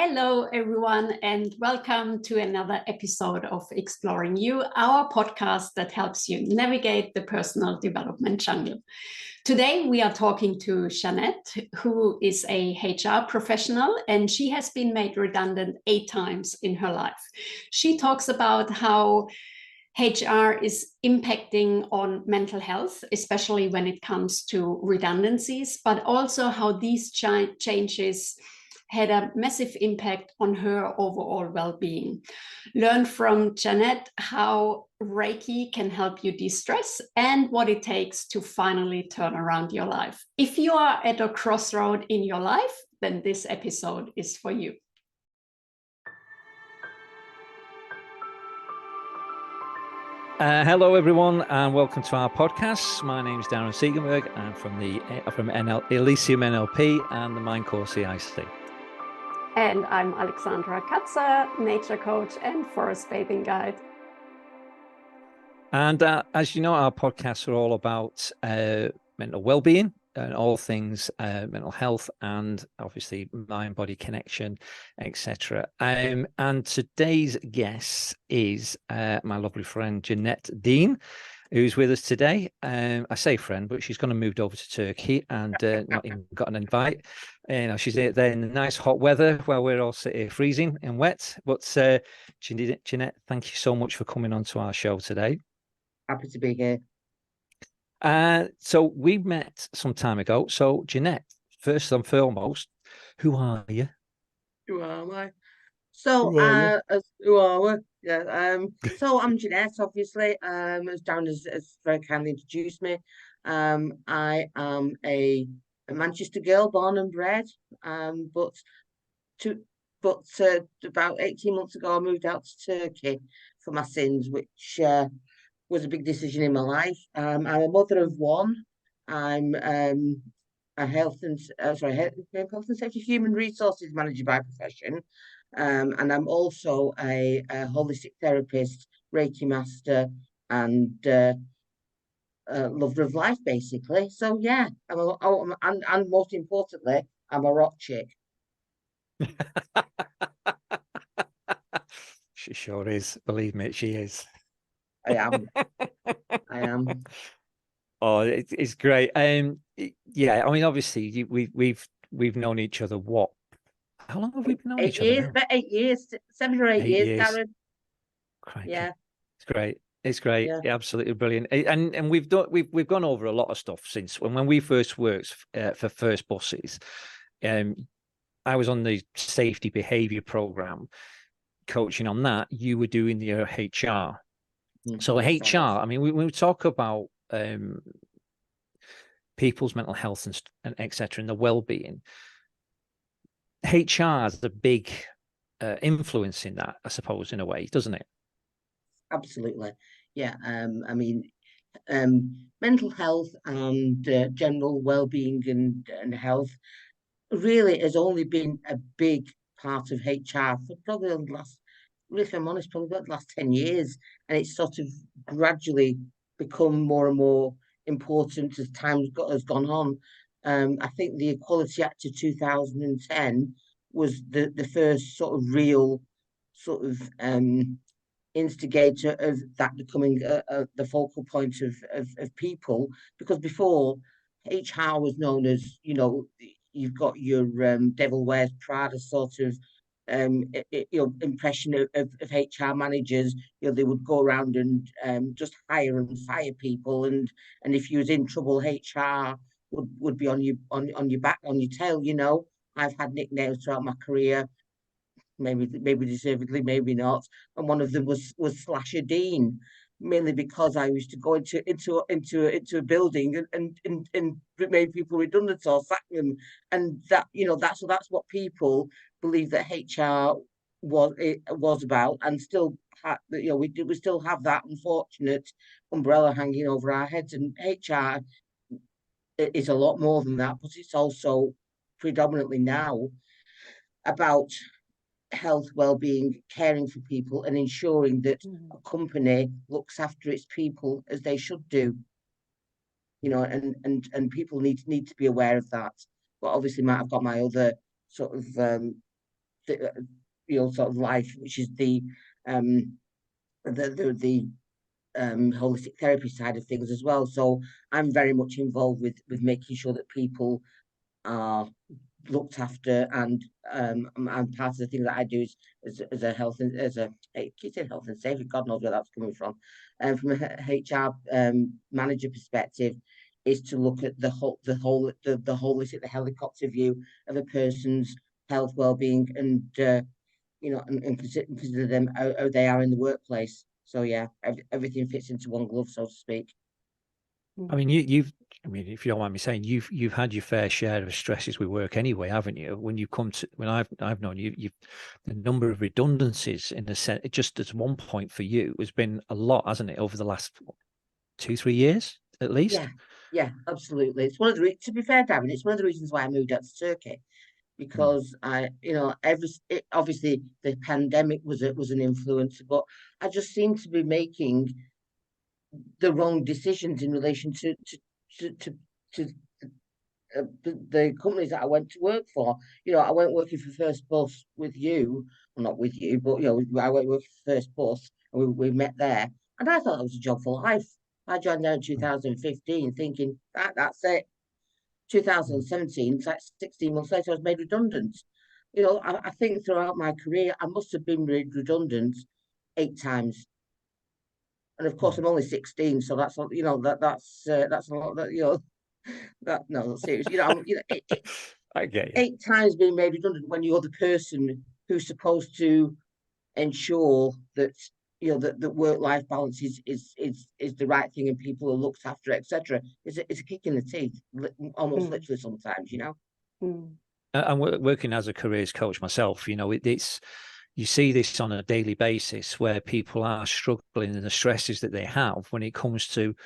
Hello, everyone, and welcome to another episode of Exploring You, our podcast that helps you navigate the personal development jungle. Today, we are talking to Jeanette, who is a HR professional, and she has been made redundant 8 times in her life. She talks about how HR is impacting on mental health, especially when it comes to redundancies, but also how these changes had a massive impact on her overall well-being. Learn from Jeanette how Reiki can help you de-stress and what it takes to finally turn around your life. If you are at a crossroad in your life, then this episode is for you. Hello, everyone, and welcome to our podcast. My name is Darren Alexandra. I'm from Elysium NLP and the Mind Core CIC. And I'm Alexandra Katzer, nature coach and forest bathing guide. And as you know, our podcasts are all about mental well-being and all things mental health and obviously mind-body connection, etc. And today's guest is my lovely friend Jeanette Dean, who's with us today. I say friend, but she's gone and moved over to Turkey and not even got an invite. She's there in the nice hot weather while we're all sitting here freezing and wet. But Jeanette, thank you so much for coming on to our show today. Happy to be here. So we met some time ago. So Jeanette, first and foremost, who are you? Who am I? So, who are we? Yeah. So I'm Jeanette, obviously. As Darren has very kindly introduced me. I am a Manchester girl, born and bred. But about 18 months ago, I moved out to Turkey for my sins, which was a big decision in my life. I'm a mother of one. I'm a health and safety human resources manager by profession. And I'm also a holistic therapist, Reiki master, and lover of life, basically. So yeah, and most importantly, I'm a rock chick. She sure is. Believe me, she is. I am. Oh, it's great. Yeah, I mean, obviously, we've known each other. What? How long have we been known each other now? About 8 years, 7 or 8 years, Darren. Crikey. Yeah, it's great. It's great. Yeah. Absolutely brilliant. And we've gone over a lot of stuff since when we first worked for First Buses. I was on the safety behavior program, coaching on that. You were doing the HR. So HR, I mean, we talk about people's mental health and etc. and the well-being. HR has a big influence in that, I suppose, in a way, doesn't it? Absolutely. Yeah. I mean, mental health and general well-being and health really has only been a big part of HR for probably the last, if I'm honest, probably about the last 10 years. And it's sort of gradually become more and more important as time has gone on. I think the Equality Act of 2010 was the first sort of real sort of instigator of that becoming the focal point of people, because before HR was known as, you've got your Devil Wears Prada sort of impression of HR managers. They would go around and just hire and fire people, and if you was in trouble, HR would be on your back, on your tail. I've had nicknames throughout my career, maybe deservedly, maybe not, and one of them was Slasher Dean, mainly because I used to go into a building and made people redundant or sack them, and that's what people believe that HR was about, and still we still have that unfortunate umbrella hanging over our heads, and HR is a lot more than that, but it's also predominantly now about health, well-being, caring for people, and ensuring that a company looks after its people as they should do. And people need to be aware of that. But obviously, I've got my other sort of sort of life, which is the holistic therapy side of things as well. So I'm very much involved with making sure that people are looked after, and part of the thing that I do is as a health and I keep saying health and safety, God knows where that's coming from a HR manager perspective, is to look at the holistic, the helicopter view of a person's health, well-being, and and consider them how they are in the workplace. So yeah, everything fits into one glove, so to speak. I mean, I mean, if you don't mind me saying, you've had your fair share of stresses with work anyway, haven't you? When I've known you, the number of redundancies in the sense, just as one point for you, has been a lot, hasn't it, over the last 2-3 years at least? Yeah, absolutely. It's one of the to be fair, Darren, it's one of the reasons why I moved out to Turkey, because obviously the pandemic was an influence, but I just seemed to be making the wrong decisions in relation to the companies that I went to work for. I went working for First Bus with you, well, not with you, but I went working for First Bus, and we met there, and I thought that was a job for life. I joined there in 2015, thinking that's it. 2017, it's like 16 months later, I was made redundant. I think throughout my career, I must have been made redundant 8 times. And of course, I'm only 16, so that's that's a lot. No, seriously, I get you. 8 times being made redundant when you're the person who's supposed to ensure that that work-life balance is the right thing and people are looked after, etc. It's a kick in the teeth, almost literally sometimes. I'm working as a careers coach myself. It's you see this on a daily basis where people are struggling and the stresses that they have when it comes to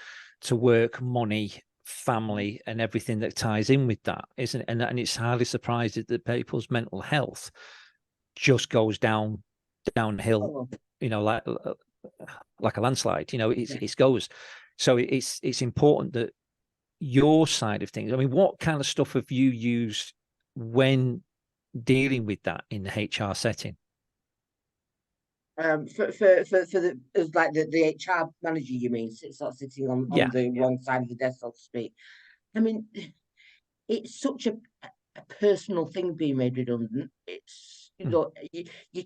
work, money, family, and everything that ties in with that, isn't it? And it's hardly surprising that people's mental health just goes downhill, like a landslide. It goes. So it's important that your side of things. I mean, what kind of stuff have you used when dealing with that in the HR setting? For the like the HR manager, you mean, sort of sitting on the wrong side of the desk, so to speak. I mean, it's such a personal thing being made redundant. It's you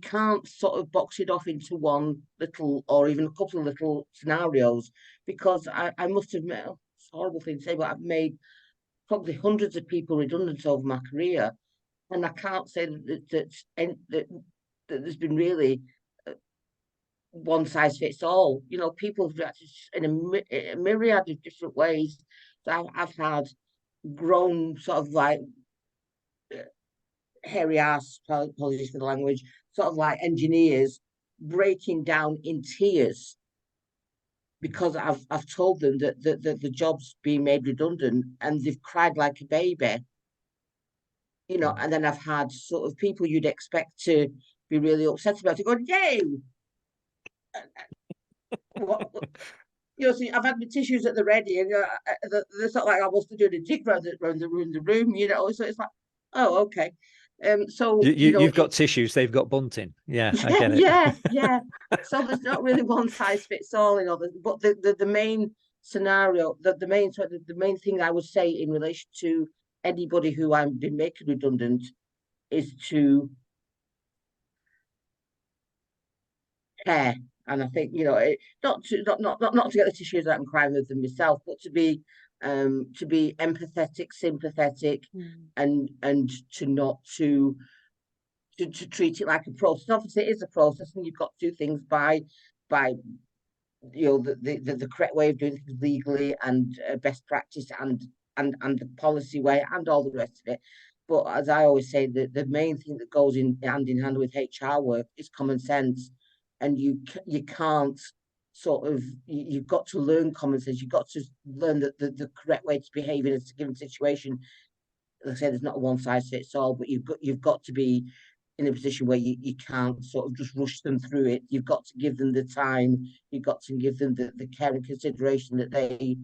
can't sort of box it off into one little or even a couple of little scenarios, because I must admit, it's a horrible thing to say, but I've made probably hundreds of people redundant over my career, and I can't say that there's been really one size fits all. People have reacted in a myriad of different ways. So I've had grown sort of like hairy ass, apologies for the language, sort of like engineers breaking down in tears because I've told them that the job's being made redundant, and they've cried like a baby. And then I've had sort of people you'd expect to be really upset about it going, yay! What? See, I've had my tissues at the ready, and they're sort of like I was doing a jig around the room. So it's like, oh, okay. So you've got tissues, they've got bunting. Yeah, I get it. Yeah. So there's not really one size fits all, but the main scenario, the main thing I would say in relation to anybody who I'm been making redundant is to care. And I think not to get the tissues out and cry with them myself, but to be empathetic, sympathetic, and to not to treat it like a process. Obviously, it is a process, and you've got to do things by the correct way of doing things legally, and best practice, and the policy way, and all the rest of it. But as I always say, the main thing that goes in hand with HR work is common sense. And you can't sort of, you've got to learn common sense. You've got to learn the correct way to behave in a given situation. Like I say, there's not a one size fits all, but you've got to be in a position where you can't sort of just rush them through it. You've got to give them the time. You've got to give them the care and consideration that they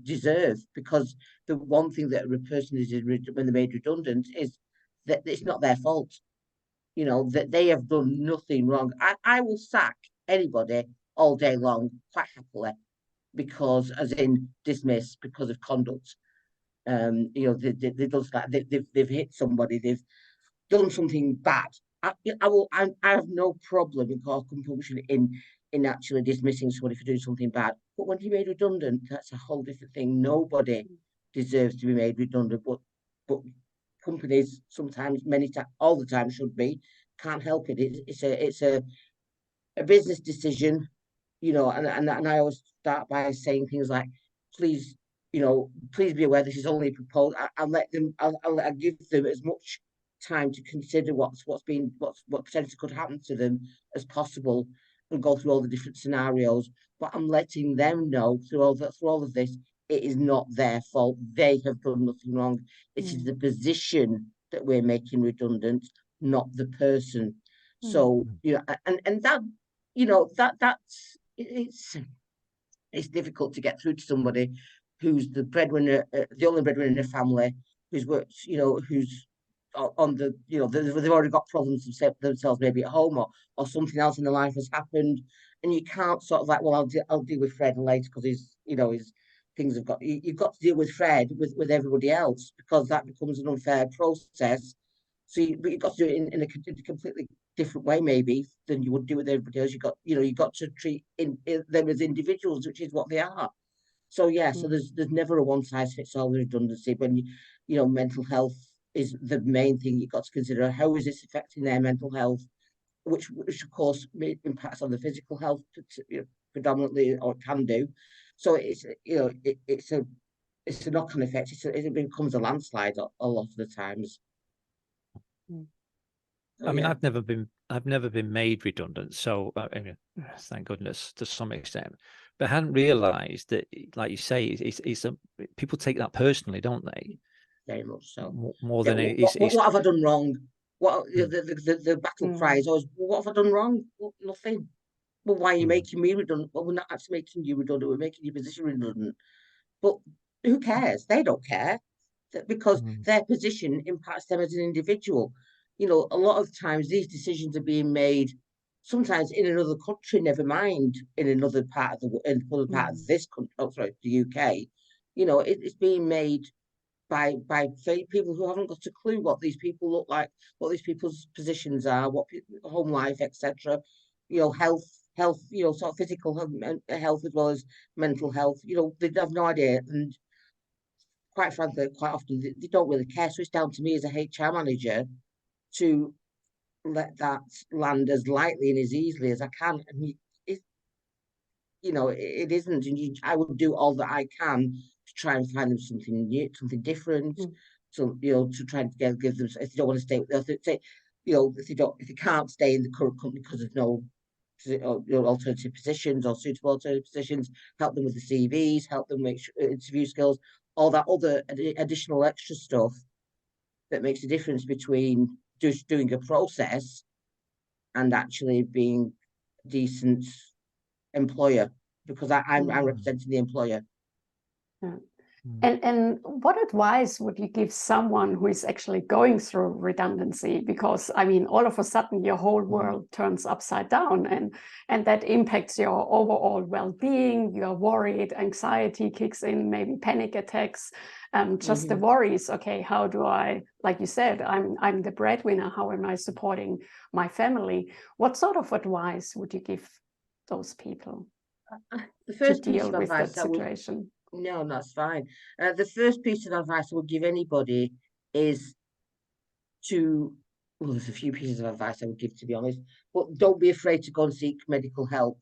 deserve. Because the one thing that a person is when they're made redundant is that it's not their fault. you know, that they have done nothing wrong. I will sack anybody all day long quite happily, because, as in dismiss, because of conduct. You know, they've done that. They've hit somebody. They've done something bad. I have no problem or compulsion in actually dismissing somebody for doing something bad. But when you're made redundant, that's a whole different thing. Nobody deserves to be made redundant, but companies sometimes, many times, all the time, should be. Can't help it. It's a business decision, you know. And I always start by saying things like, please, you know, please be aware this is only proposed. I'll let them. I'll give them as much time to consider what potentially could happen to them as possible, and go through all the different scenarios. But I'm letting them know through all of this, it is not their fault. They have done nothing wrong. It is the position that we're making redundant, not the person. So, you know, and that, you know, it's difficult to get through to somebody who's the breadwinner, the only breadwinner in the family, who's worked, you know, who's on the, you know, they've already got problems themselves, maybe at home, or something else in their life has happened, and you can't sort of like, well, I'll deal with Fred later because he's, you know, his things have got. You've got to deal with Fred with everybody else, because that becomes an unfair process. So, but you've got to do it in a completely different way, maybe, than you would do with everybody else. You've got to treat them as individuals, which is what they are. So yeah, so there's never a one size fits all redundancy. When you know, mental health is the main thing you've got to consider. How is this affecting their mental health, which of course impacts on the physical health, you know, predominantly, or can do. So it's, you know, it's a knock-on effect. It becomes a landslide a lot of the times. I mean, I've never been made redundant, so I mean, thank goodness to some extent. But I hadn't realised that, like you say, people take that personally, don't they? Very much so. More than what have I done wrong? What, you know, the battle cry is always, well, what have I done wrong? Well, nothing. Well, why are you making me redundant? Well, we're not actually making you redundant. We're making your position redundant. But who cares? They don't care, because their position impacts them as an individual. You know, a lot of times these decisions are being made, sometimes in another country, never mind in another part of this country. Oh, sorry, the UK. You know, it's being made by people who haven't got a clue what these people look like, what these people's positions are, what home life, etc. You know, health, you know, sort of physical health as well as mental health. You know, they have no idea, and quite frankly, quite often they don't really care. So it's down to me as a HR manager to let that land as lightly and as easily as I can. And you know, it isn't. And I would do all that I can to try and find them something new, something different. So, you know, to try and give them, if they don't want to stay, you know, if they can't stay in the current company because there's no, you know, alternative positions or suitable alternative positions, help them with the CVs, help them make interview skills, all that other additional extra stuff that makes a difference between just doing a process and actually being a decent employer, because I'm representing the employer. And what advice would you give someone who is actually going through redundancy? Because I mean, all of a sudden your whole world turns upside down, and that impacts your overall well-being. You're worried, anxiety kicks in, maybe panic attacks, just the worries. Okay, how do I, like you said, I'm the breadwinner. How am I supporting my family? What sort of advice would you give those people The first to piece deal of with advice that situation? No, that's fine. The first piece of advice I would give anybody is to, well, there's a few pieces of advice I would give, to be honest, but don't be afraid to go and seek medical help.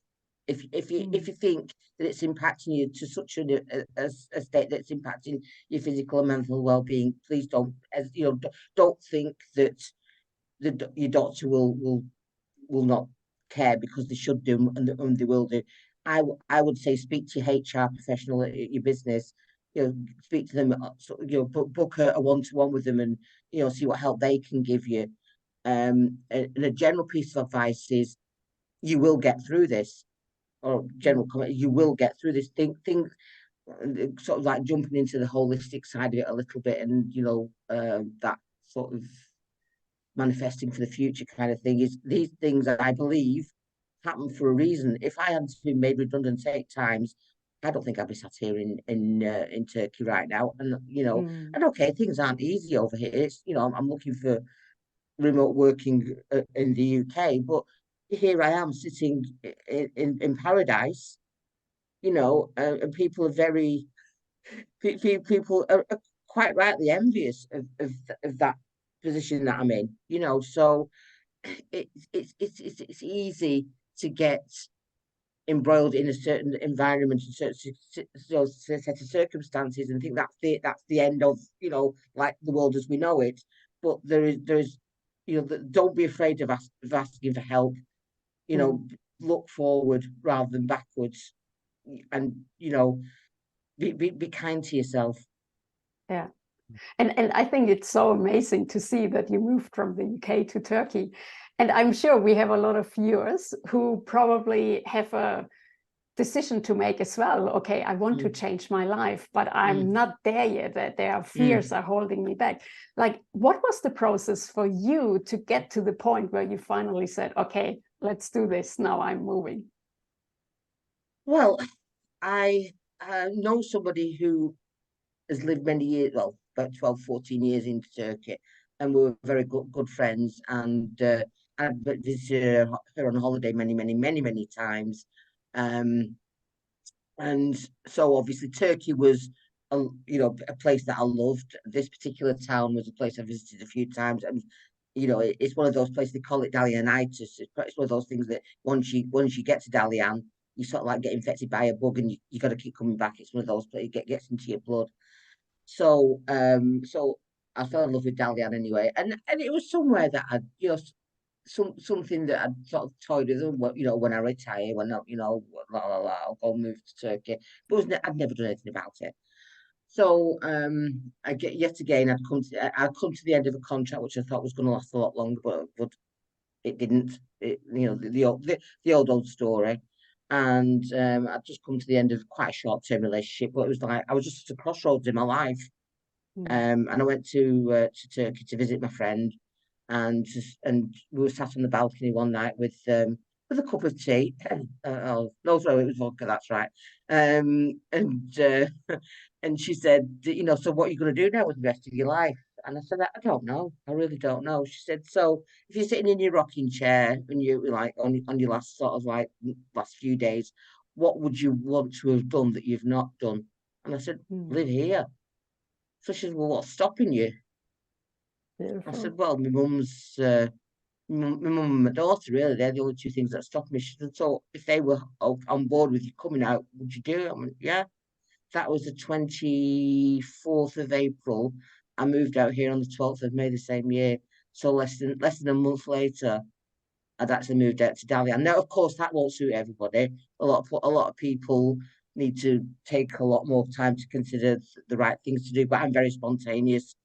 If you think that it's impacting you to such a state that's impacting your physical and mental well-being, please don't, you know, don't think that your doctor will not care, because they should do, and they will do. I would say speak to your HR professional at your business. You know, speak to them. You know, book a one-to-one with them, and you know, see what help they can give you. And a general piece of advice is, you will get through this. Or general comment, you will get through this. Think sort of like jumping into the holistic side of it a little bit, and you know, that sort of manifesting for the future kind of thing, is these things that I believe happen for a reason. If I hadn't been made redundant 8 times, I don't think I'd be sat here in Turkey right now. And and okay, things aren't easy over here. It's I'm looking for remote working in the UK, but here I am sitting in paradise. And people are people are quite rightly envious of that position that I'm in. So it's easy to get embroiled in a certain environment and certain set of circumstances and think that's the end of like the world as we know it. But there's don't be afraid of asking for help. Look forward rather than backwards, and be kind to yourself. Yeah. And I think it's so amazing to see that you moved from the UK to Turkey. And I'm sure we have a lot of viewers who probably have a decision to make as well. Okay, I want to change my life, but I'm not there yet. That there are fears are holding me back. Like, what was the process for you to get to the point where you finally said, okay, let's do this. Now I'm moving. Well, I know somebody who has lived many years, well, about 12, 14 years in Turkey, and we were very good friends. And I visited her on holiday many times. And so obviously Turkey was, a place that I loved. This particular town was a place I visited a few times, and it's one of those places, they call it Dalianitis. It's one of those things that once you get to Dalian, you sort of like get infected by a bug, and you got to keep coming back. It's one of those places gets into your blood. So I fell in love with Dalian anyway, and it was somewhere that I something that I'd sort of toyed with them, when I retire, I'll go move to Turkey. But I'd never done anything about it. So I get yet again, I'd come to the end of a contract which I thought was going to last a lot longer, but it didn't. The old story. And I'd just come to the end of quite a short-term relationship, but it was like I was just at a crossroads in my life. And I went to Turkey to visit my friend, and we were sat on the balcony one night with a cup of tea. No, sorry, it was vodka. That's right. And she said, so what are you going to do now with the rest of your life? And I said, I don't know. I really don't know. She said, so if you're sitting in your rocking chair and you like on your last sort of like last few days, what would you want to have done that you've not done? And I said, live here. So she said, well, what's stopping you? Beautiful. I said, well, my mum's, my mum and my daughter, really, they're the only two things that stop me. She said, so if they were on board with you coming out, would you do it? I went, yeah. That was the 24th of April. I moved out here on the 12th of May the same year. So less than a month later, I'd actually moved out to Dalian. Now, of course, that won't suit everybody. A lot of people need to take a lot more time to consider the right things to do. But I'm very spontaneous.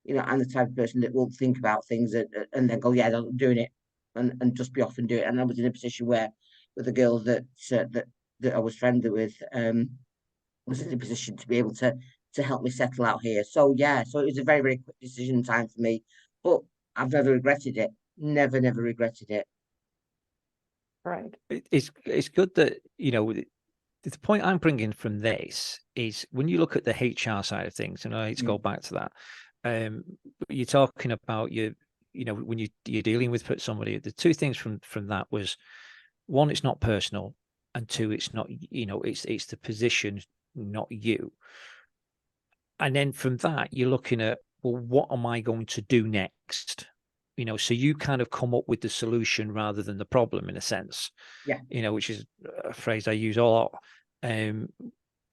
I'm the type of person that will think about things and then go, yeah, I'm doing it, and just be off and do it. And I was in a position where, with the girl that I was friendly with, was in a position to be able to help me settle out here. So yeah, so it was a very, very quick decision time for me, but I've never regretted it. Never regretted it. Right. It's good that the point I'm bringing from this is when you look at the HR side of things, and I need to go back to that. You're talking about when you're dealing with somebody. The two things from that was, one, it's not personal, and two, it's not it's the position, not you. And then from that, you're looking at, well, what am I going to do next? So you kind of come up with the solution rather than the problem, in a sense. Yeah. Which is a phrase I use a lot. But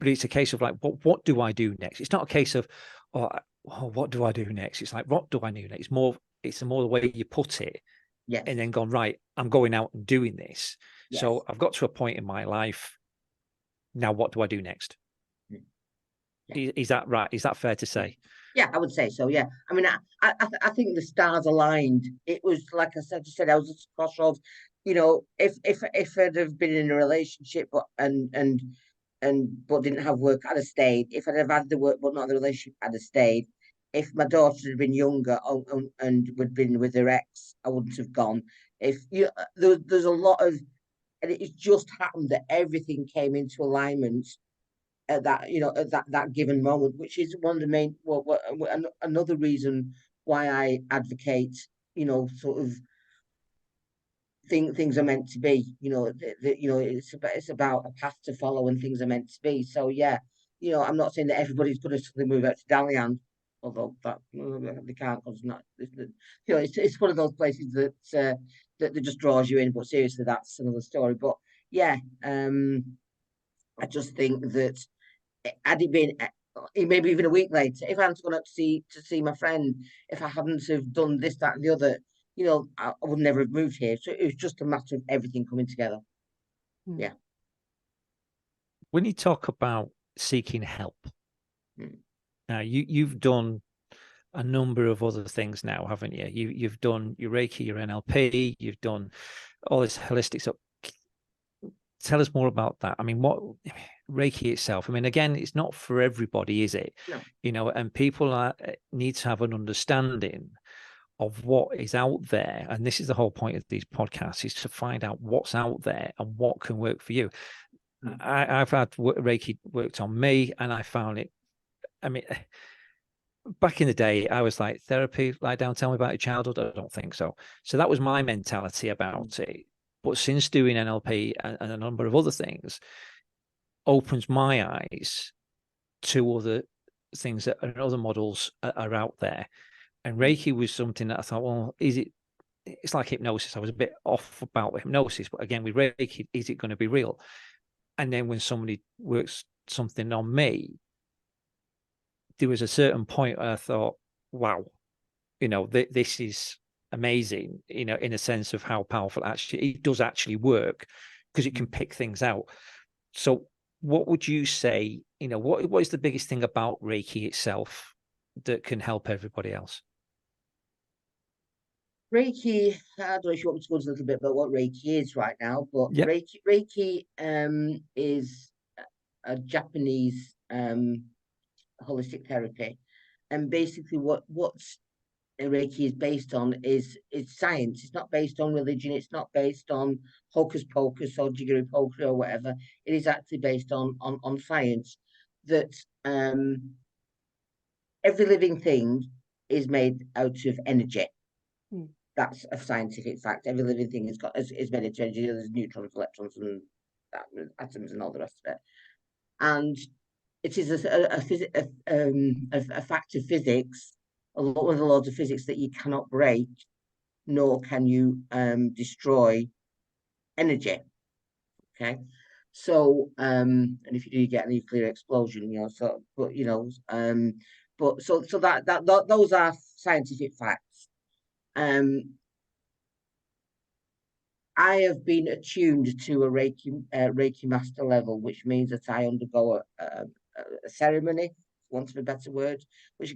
it's a case of like, what do I do next? It's not a case of, what do I do next? It's like, what do I do next? It's more the way you put it. Yes. And then gone, right, I'm going out and doing this. Yes. So I've got to a point in my life. Now, what do I do next? Yeah. Is that right? Is that fair to say? Yeah, I would say so. Yeah, I mean, I think the stars aligned. It was like I said, I was at a crossroads. If I'd have been in a relationship, but didn't have work, I'd have stayed. If I'd have had the work but not the relationship, I'd have stayed. if my daughter had been younger and would been with her ex, I wouldn't have gone. If you, there's a lot of, and it just happened that everything came into alignment at that, at that given moment, which is one of the main, another reason why I advocate, sort of things are meant to be, it's about a path to follow and things are meant to be. So yeah, I'm not saying that everybody's going to suddenly move out to Dalian, although that they can't, because it's one of those places that just draws you in. But seriously, that's another story. But yeah, I just think that had it been maybe even a week later, if I hadn't gone up to see my friend, if I hadn't have done this, that, and the other, I would never have moved here. So it was just a matter of everything coming together. Yeah. When you talk about seeking help, now you've done a number of other things now, haven't you? You've done your Reiki, your NLP, you've done all this holistic stuff. Tell us more about that. I mean, what Reiki itself, I mean, again, it's not for everybody, is it? No. And people need to have an understanding of what is out there. And this is the whole point of these podcasts, is to find out what's out there and what can work for you. I've had Reiki worked on me, and I found it, I mean, back in the day, I was like, therapy, lie down, tell me about your childhood. I don't think so. So that was my mentality about it. But since doing NLP and a number of other things, opens my eyes to other things that other models are out there. And Reiki was something that I thought, well, it's like hypnosis. I was a bit off about hypnosis, but again, with Reiki, is it going to be real? And then when somebody works something on me, there was a certain point where I thought, wow, this is amazing, in a sense of how powerful it does actually work, because it can pick things out. So what would you say, what is the biggest thing about Reiki itself that can help everybody else? Reiki, I don't know if you want me to go into a little bit about what Reiki is right now, but yep. Reiki is a Japanese holistic therapy, and basically what's Reiki is based on is science. It's not based on religion. It's not based on hocus pocus or jiggery pokery or whatever. It is actually based on science. That every living thing is made out of energy. That's a scientific fact. Every living thing is made of energy. There's neutrons, electrons, and atoms, and all the rest of it. And it is a fact of physics, one of the laws of physics, that you cannot break, nor can you destroy energy. Okay, so and if you do, you get a nuclear explosion. So those are scientific facts. I have been attuned to a Reiki master level, which means that I undergo a ceremony, for want of a better word, which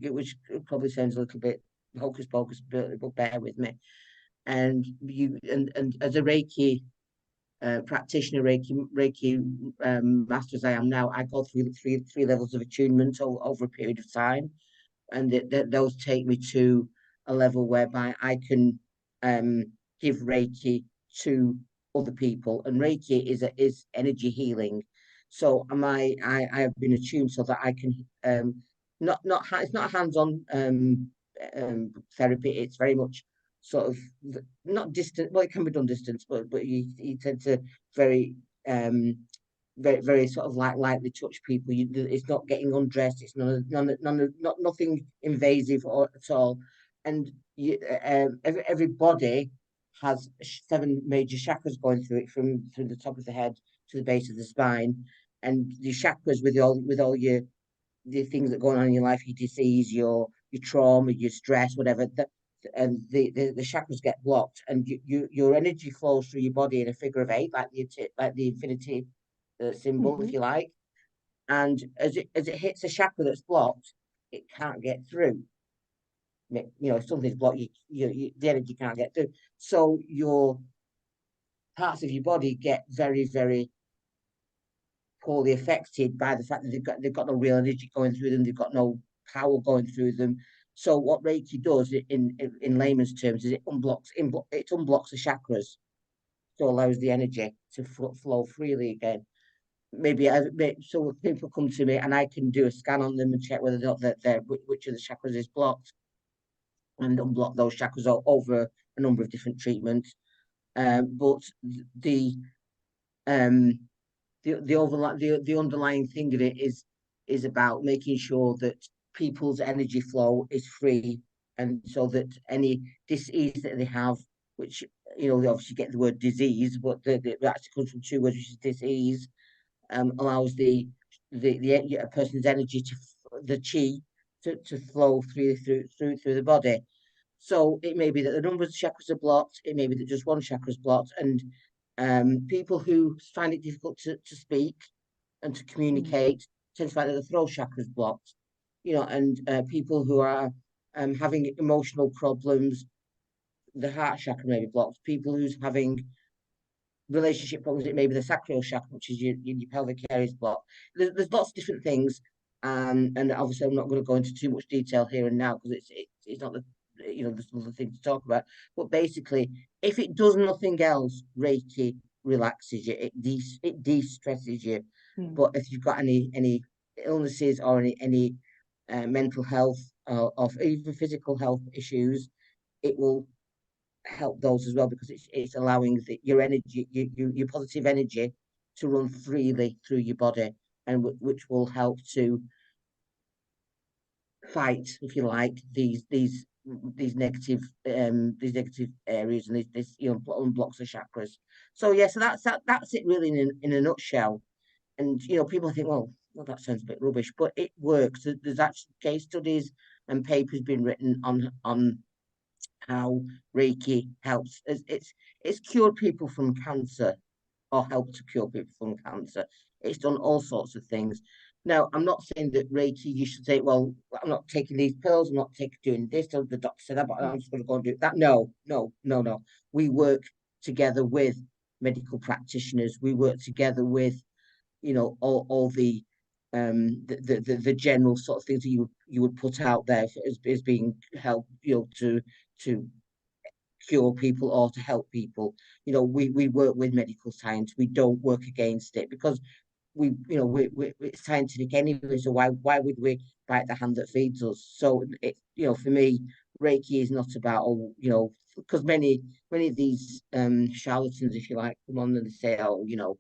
probably sounds a little bit hocus pocus, but bear with me. And as a Reiki practitioner, Reiki master as I am now, I go through three levels of attunement over a period of time, and those take me to a level whereby I can give Reiki to other people, and Reiki is energy healing. So I have been attuned so that I can it's not hands-on therapy. It's very much sort of not distant. Well, it can be done distance, but you tend to very very sort of lightly touch people. It's not getting undressed. It's nothing invasive at all. And every body has 7 major chakras going through it, through the top of the head to the base of the spine. And the chakras, with all your the things that are going on in your life, your disease, your trauma, your stress, whatever, and the chakras get blocked, and your energy flows through your body in a figure of 8, like the infinity symbol, if you like. And as it hits a chakra that's blocked, it can't get through. If something's blocked, the energy can't get through. So your parts of your body get very, very poorly affected by the fact that they've got no real energy going through them. They've got no power going through them. So what Reiki does in layman's terms is it unblocks the chakras, so allows the energy to flow freely again. So people come to me and I can do a scan on them and check whether or not which of the chakras is blocked, and unblock those chakras over a number of different treatments. But the underlying thing of it is about making sure that people's energy flow is free, and so that any disease that they have, which they obviously get the word disease, but that actually comes from two words, which is disease, allows a person's energy the chi to flow through the body. So it may be that the number of chakras are blocked, it may be that just one chakra is blocked, and people who find it difficult to speak and to communicate tend to find that the throat chakra is blocked. And people who are having emotional problems, the heart chakra may be blocked. People who's having relationship problems, it may be the sacral chakra, which is your pelvic area, is blocked. There's lots of different things, and obviously I'm not going to go into too much detail here and now because it's not there's other things to talk about. But basically, if it does nothing else, Reiki relaxes you. It de-stresses you. But if you've got any illnesses or any mental health or even physical health issues, it will help those as well, because it's allowing your energy, your positive energy, to run freely through your body, and which will help to fight, if you like, these negative areas, and this unblocks the chakras. So yeah, so that's it really in a nutshell. And people think, well, that sounds a bit rubbish, but it works. There's actually case studies and papers been written on how Reiki helps. It's cured people from cancer, or helped to cure people from cancer. It's done all sorts of things. Now, I'm not saying that Reiki, you should say, well, I'm not taking these pills, I'm not doing this, or the doctor said that, but I'm just going to go and do that. No. We work together with medical practitioners. We work together with, all the general sort of things that you would put out there as being help, to cure people or to help people. We work with medical science. We don't work against it, because it's scientific anyway. So why would we bite the hand that feeds us? So for me, Reiki is not about, because many of these charlatans, if you like, come on and they say, oh, not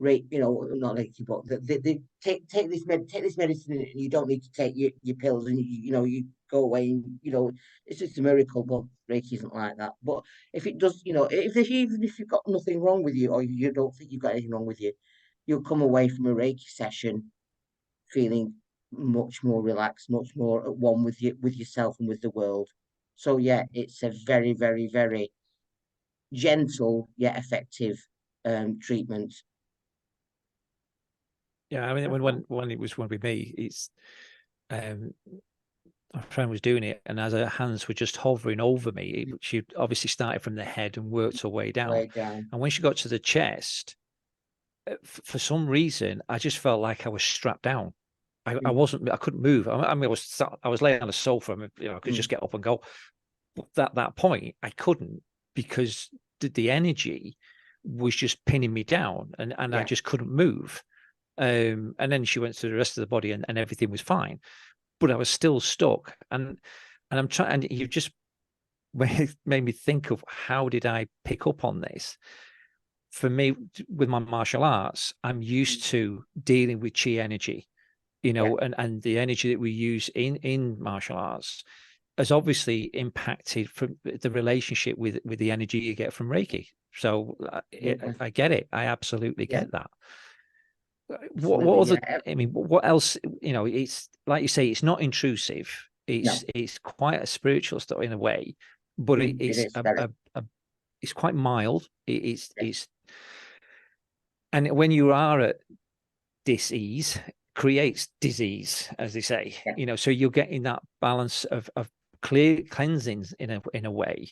Reiki, but they take this medicine, and you don't need to take your pills, and you go away, and it's just a miracle. But Reiki isn't like that. But if it does, even if you've got nothing wrong with you, or you don't think you've got anything wrong with you, you'll come away from a Reiki session feeling much more relaxed, much more at one with yourself and with the world. So yeah, it's a very, very, very gentle yet effective treatment. Yeah, I mean, when it was one with me, it's my friend was doing it, and as her hands were just hovering over me, she obviously started from the head and worked her way down. And when she got to the chest, for some reason, I just felt like I was strapped down. I couldn't move. I mean, I was laying on a sofa. I could just get up and go. But at that point, I couldn't, because the energy was just pinning me down, and I just couldn't move. And then she went to the rest of the body, and everything was fine, but I was still stuck. And I'm trying, and you just made me think of, how did I pick up on this? For me, with my martial arts, I'm used to dealing with chi energy, and the energy that we use in martial arts has obviously impacted from the relationship with the energy you get from Reiki. So I get it. I absolutely get that. What other? I mean, what else? It's like you say, it's not intrusive. It's quite a spiritual stuff in a way, but it's quite mild. It's and when you are at dis-ease, creates disease, as they say. So you're getting that balance of clear cleansings in a way.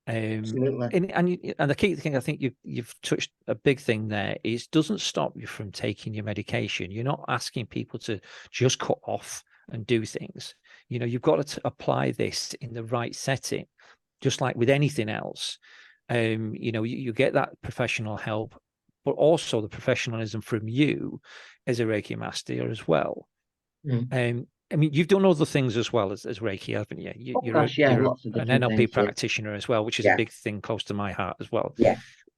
Absolutely. And the key thing, I think you've touched a big thing there, is doesn't stop you from taking your medication. You're not asking people to just cut off and do things. You know, you've got to apply this in the right setting, just like with anything else. You know, you get that professional help, but also the professionalism from you as a Reiki master as well. I mean, you've done other things as well as Reiki, haven't you? You're lots of an different NLP things, practitioner as well, which is a big thing close to my heart as well.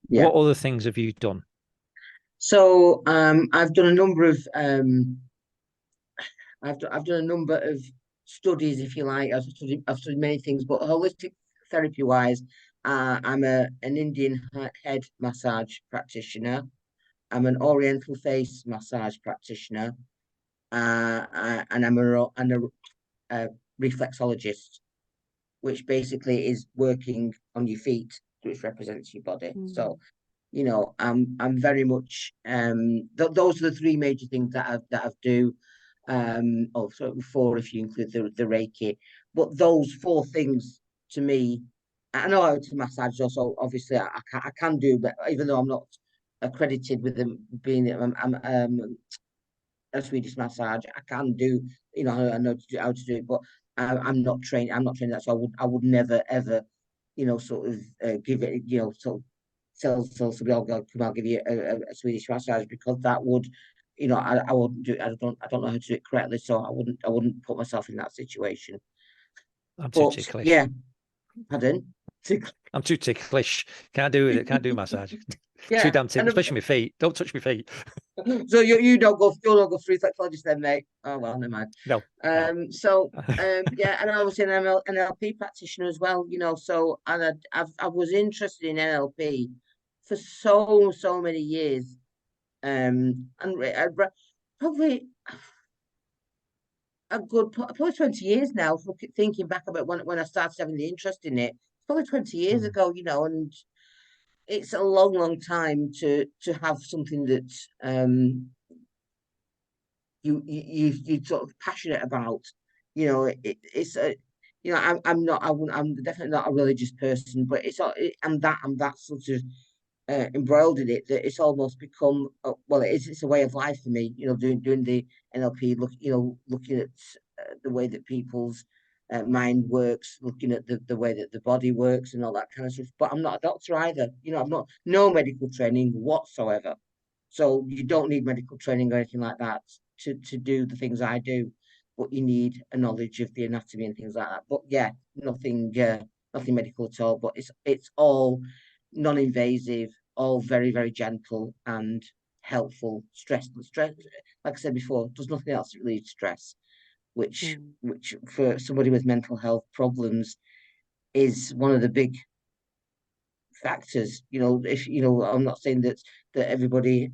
What other things have you done? So I've done a number of I've done a number of studies, if you like. I've studied many things, but holistic therapy wise, I'm an Indian head massage practitioner. I'm an Oriental face massage practitioner, and I'm a reflexologist, which basically is working on your feet, which represents your body. So, you know, I'm very much those are the three major things that I do. Or sort of four if you include the Reiki. But those four things to me, I know how to massage also. Obviously, I can do, but even though I'm not accredited with them being I'm a Swedish massage, I can do. You know, I know how to do it, but I'm not trained. I'm not trained that, so I would never ever, you know, sort of give it. You know, sort of tell somebody, I'll give you a Swedish massage, because that would, you know, I wouldn't do it. I don't know how to do it correctly, so I wouldn't put myself in that situation. I'm too ticklish. Yeah, pardon. I'm too ticklish. Can't do it. Can't do massage. Yeah, too damn ticklish, especially my feet. Don't touch my feet. So you don't go through reflexologist then, mate. Oh well, never mind. No. So yeah, and I was an NLP practitioner as well. You know, so and I was interested in NLP for so many years. And probably probably 20 years now. Thinking back about when I started having the interest in it, probably 20 years ago. You know, and it's a long time to have something that you sort of passionate about. You know, it's a, you know, I'm definitely not a religious person, but I'm that sort of embroiled in it, that it's almost become well, it's a way of life for me. You know, doing the NLP, looking at the way that people's mind works, looking at the way that the body works and all that kind of stuff. But I'm not a doctor either. You know, I'm not no medical training whatsoever. So you don't need medical training or anything like that to do the things I do. But you need a knowledge of the anatomy and things like that. But yeah, nothing medical at all. But it's all non-invasive, all very gentle and helpful. Stress, like I said before, there's nothing else that relieves stress, which for somebody with mental health problems is one of the big factors. You know, if you know, I'm not saying that everybody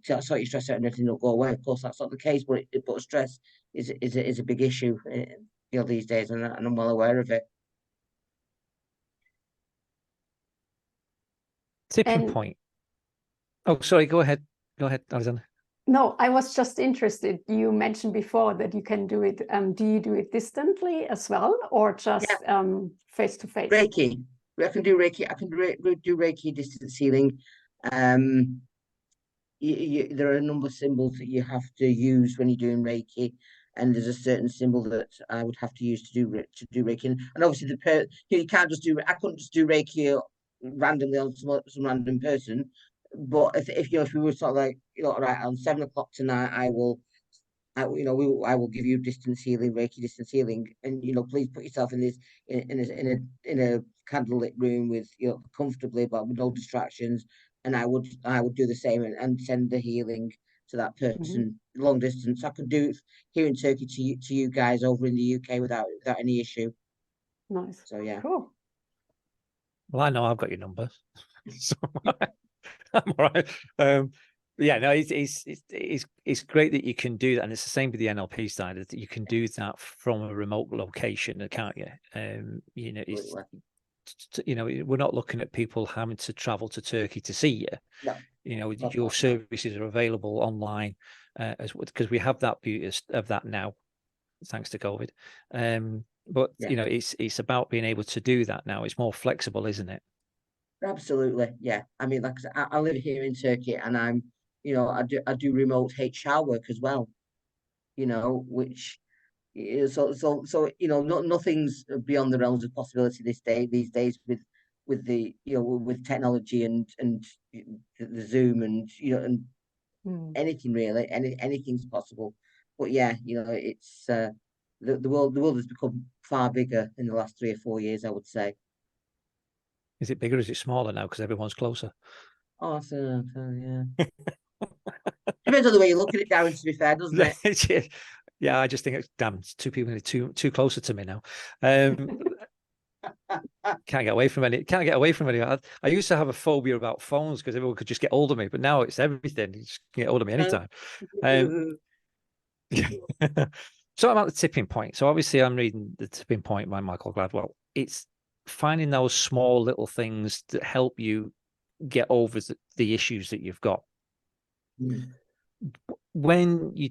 sort your stress out and everything will go away. Of course, that's not the case, but stress is a big issue, you know, these days, and I'm well aware of it. Tipping point. Oh, sorry. Go ahead, Alexandra. No, I was just interested. You mentioned before that you can do it. Do you do it distantly as well, or just face to face? Reiki. I can do Reiki. I can do Reiki distance healing. There are a number of symbols that you have to use when you're doing Reiki, and there's a certain symbol that I would have to use to do Reiki. And obviously, you can't just do. I couldn't just do Reiki randomly on some random person. But if we were sort of like, you know, all right, on 7 o'clock tonight, I will give you distance healing, Reiki distance healing, and you know, please put yourself in this in a candlelit room with, you know, comfortably, but with no distractions. And I would do the same and send the healing to that person long distance. I could do it here in Turkey to you guys over in the UK without any issue. Nice. So yeah, cool. Well, I know I've got your number, so I'm all right. Yeah, no, it's great that you can do that, and it's the same with the NLP side, that you can do that from a remote location, can't you? You know, you know, we're not looking at people having to travel to Turkey to see you. no, you know, your services are available online because we have that beauty of that now, thanks to COVID. But you know, it's about being able to do that now. It's more flexible, isn't it? Absolutely, yeah. I mean, like I said, I live here in Turkey, and I'm, you know, I do remote HR work as well. You know, which So nothing's beyond the realms of possibility these days with the with technology and the Zoom and and anything really, anything's possible. But yeah, it's the world has become far bigger in the last 3 or 4 years, I would say. Is it bigger? Or is it smaller now because everyone's closer? Oh, so yeah. Depends on the way you look at it, Darren, to be fair, doesn't it? Yeah, I just think it's damn, it's two people too closer to me now. Can't get away from any. I used to have a phobia about phones because everyone could just get hold of me, but now it's everything. You just can get hold of me anytime. So about the tipping point. So obviously I'm reading The Tipping Point by Michael Gladwell. It's finding those small little things that help you get over the issues that you've got. When you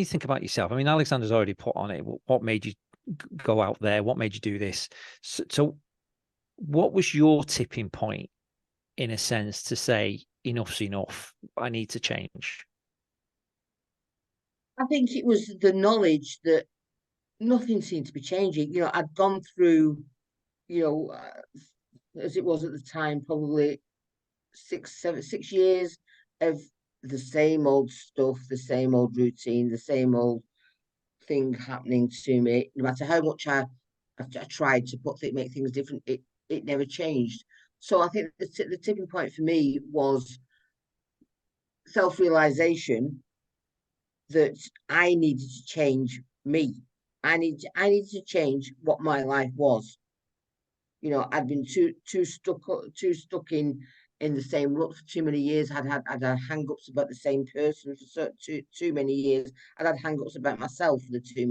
think about yourself, I mean, Alexander's already put on it. What made you go out there? What made you do this? So what was your tipping point, in a sense, to say enough's enough? I need to change. I think it was the knowledge that nothing seemed to be changing. I'd gone through, as it was at the time, probably 6 years of the same old stuff, the same old routine, the same old thing happening to me. No matter how much I tried to make things different, it never changed. So I think the tipping point for me was self-realization that I needed to change me. I needed to change what my life was. I'd been too stuck in the same rut for too many years. I'd had hang-ups about the same person for too many years. I'd had hang-ups about myself for too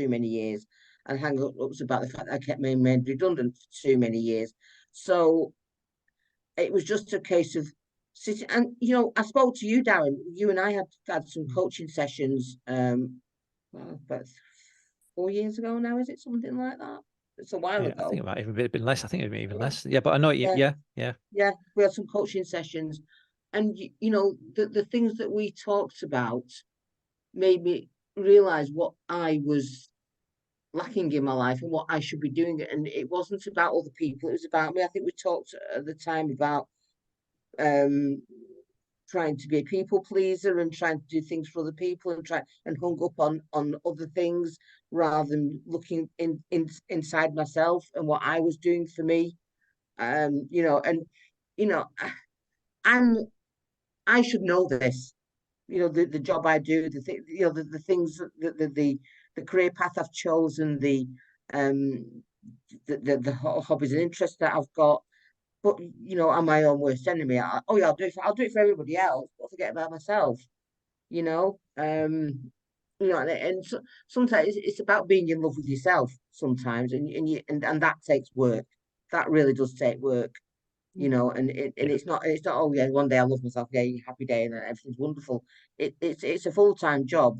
many years, and hang-ups about the fact that I kept being made redundant for too many years. So it was just a case of sitting. And I spoke to you, Darren. You and I had some coaching sessions about 4 years ago now. Is it something like that? It's a while ago. I think it might even been less. I think it may even less. Yeah, but I know. Yeah. We had some coaching sessions, and the things that we talked about made me realize what I was lacking in my life and what I should be doing. And it wasn't about other people; it was about me. I think we talked at the time about trying to be a people pleaser and trying to do things for other people and hung up on other things rather than looking inside myself and what I was doing for me. I should know this. The job I do, the things the career path I've chosen, the hobbies and interests that I've got. But I'm my own worst enemy. I'll do it for everybody else, but forget about myself. And sometimes it's about being in love with yourself. Sometimes, and that takes work. That really does take work. And it's not. Oh yeah, one day I love myself. Yeah, happy day, and everything's wonderful. It's a full-time job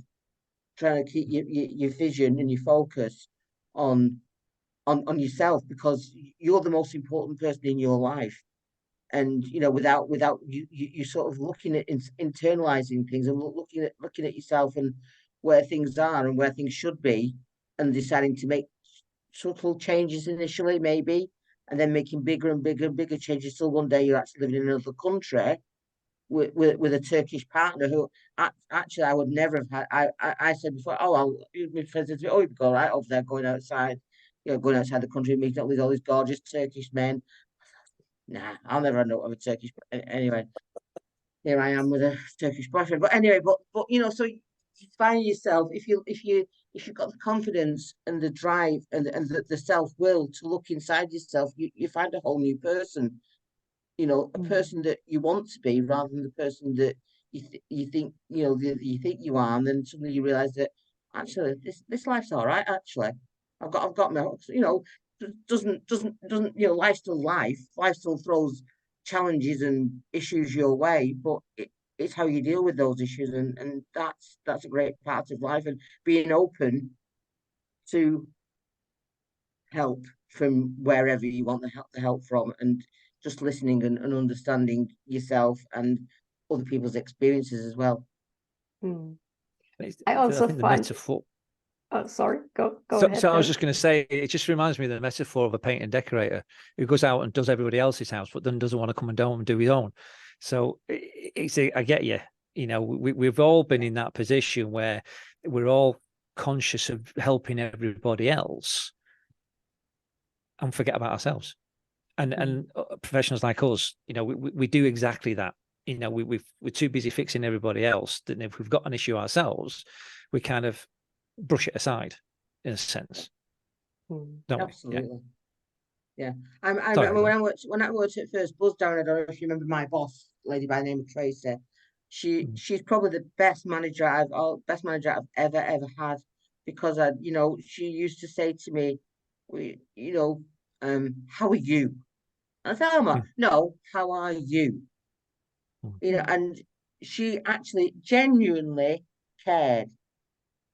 trying to keep your vision and your focus on yourself, because you're the most important person in your life. And without you sort of looking at internalizing things and looking at yourself and where things are and where things should be, and deciding to make subtle changes initially, maybe, and then making bigger and bigger and bigger changes till one day you're actually living in another country with a Turkish partner who actually I would never have had. I said before, my friends said, you'd go right over there going outside the country, meeting up with all these gorgeous Turkish men. Nah, I'll never know of a Turkish. Anyway, here I am with a Turkish boyfriend. But anyway, but so you find yourself, if you've got the confidence and the drive and the self-will to look inside yourself, you find a whole new person. A person that you want to be, rather than the person that you think you are, and then suddenly you realize that actually this life's all right. Actually, I've got my doesn't life's still life. Life still throws challenges and issues your way, but it's how you deal with those issues, and that's a great part of life, and being open to help from wherever you want the help from, and just listening and understanding yourself and other people's experiences as well. I also think the find metaphor. Oh, sorry, go So, ahead. I was just going to say, it just reminds me of the metaphor of a painter and decorator who goes out and does everybody else's house, but then doesn't want to come and down and do his own. So I get you. You know, we've all been in that position where we're all conscious of helping everybody else and forget about ourselves. And professionals like us, you know, we do exactly that. You know, we're too busy fixing everybody else that if we've got an issue ourselves, we kind of brush it aside in a sense. Don't Absolutely. we? Yeah. I remember when I worked at First Buzz down, I don't know if you remember my boss, lady by the name of Tracy. She's probably the best manager I've ever had, because she used to say to me, how are you? I said, no, how are you? You know, and she actually genuinely cared.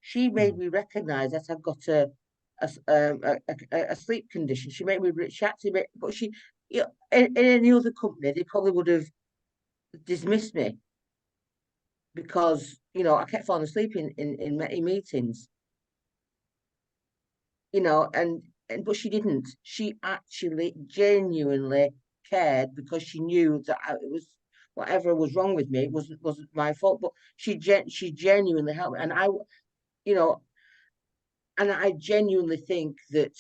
She made me recognize that I've got a sleep condition. She made me. She actually made, but she, in any other company, they probably would have dismissed me because I kept falling asleep in meetings. But she didn't. She actually genuinely cared, because she knew that it was whatever was wrong with me. It wasn't my fault, but she genuinely helped me, you know, and I genuinely think that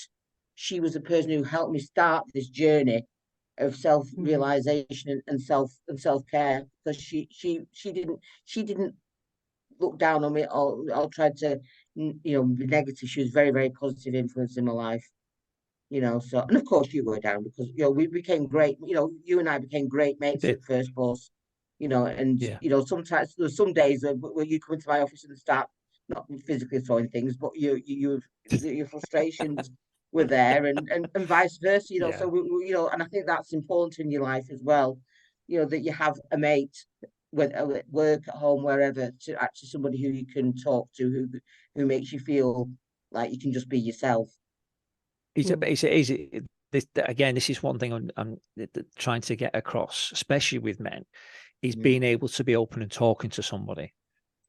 she was the person who helped me start this journey of self-realization and self-care, because she didn't look down on me or tried to be negative. She was very, very positive influence in my life. So, and of course you were, down, because we became great. You and I became great mates at First Buzz. And sometimes there's some days where you come into my office and start not physically throwing things, but your frustrations were there, and vice versa. So and I think that's important in your life as well. That you have a mate, whether at work, at home, wherever, to actually somebody who you can talk to, who makes you feel like you can just be yourself. This is one thing I'm trying to get across, especially with men, is being able to be open and talking to somebody.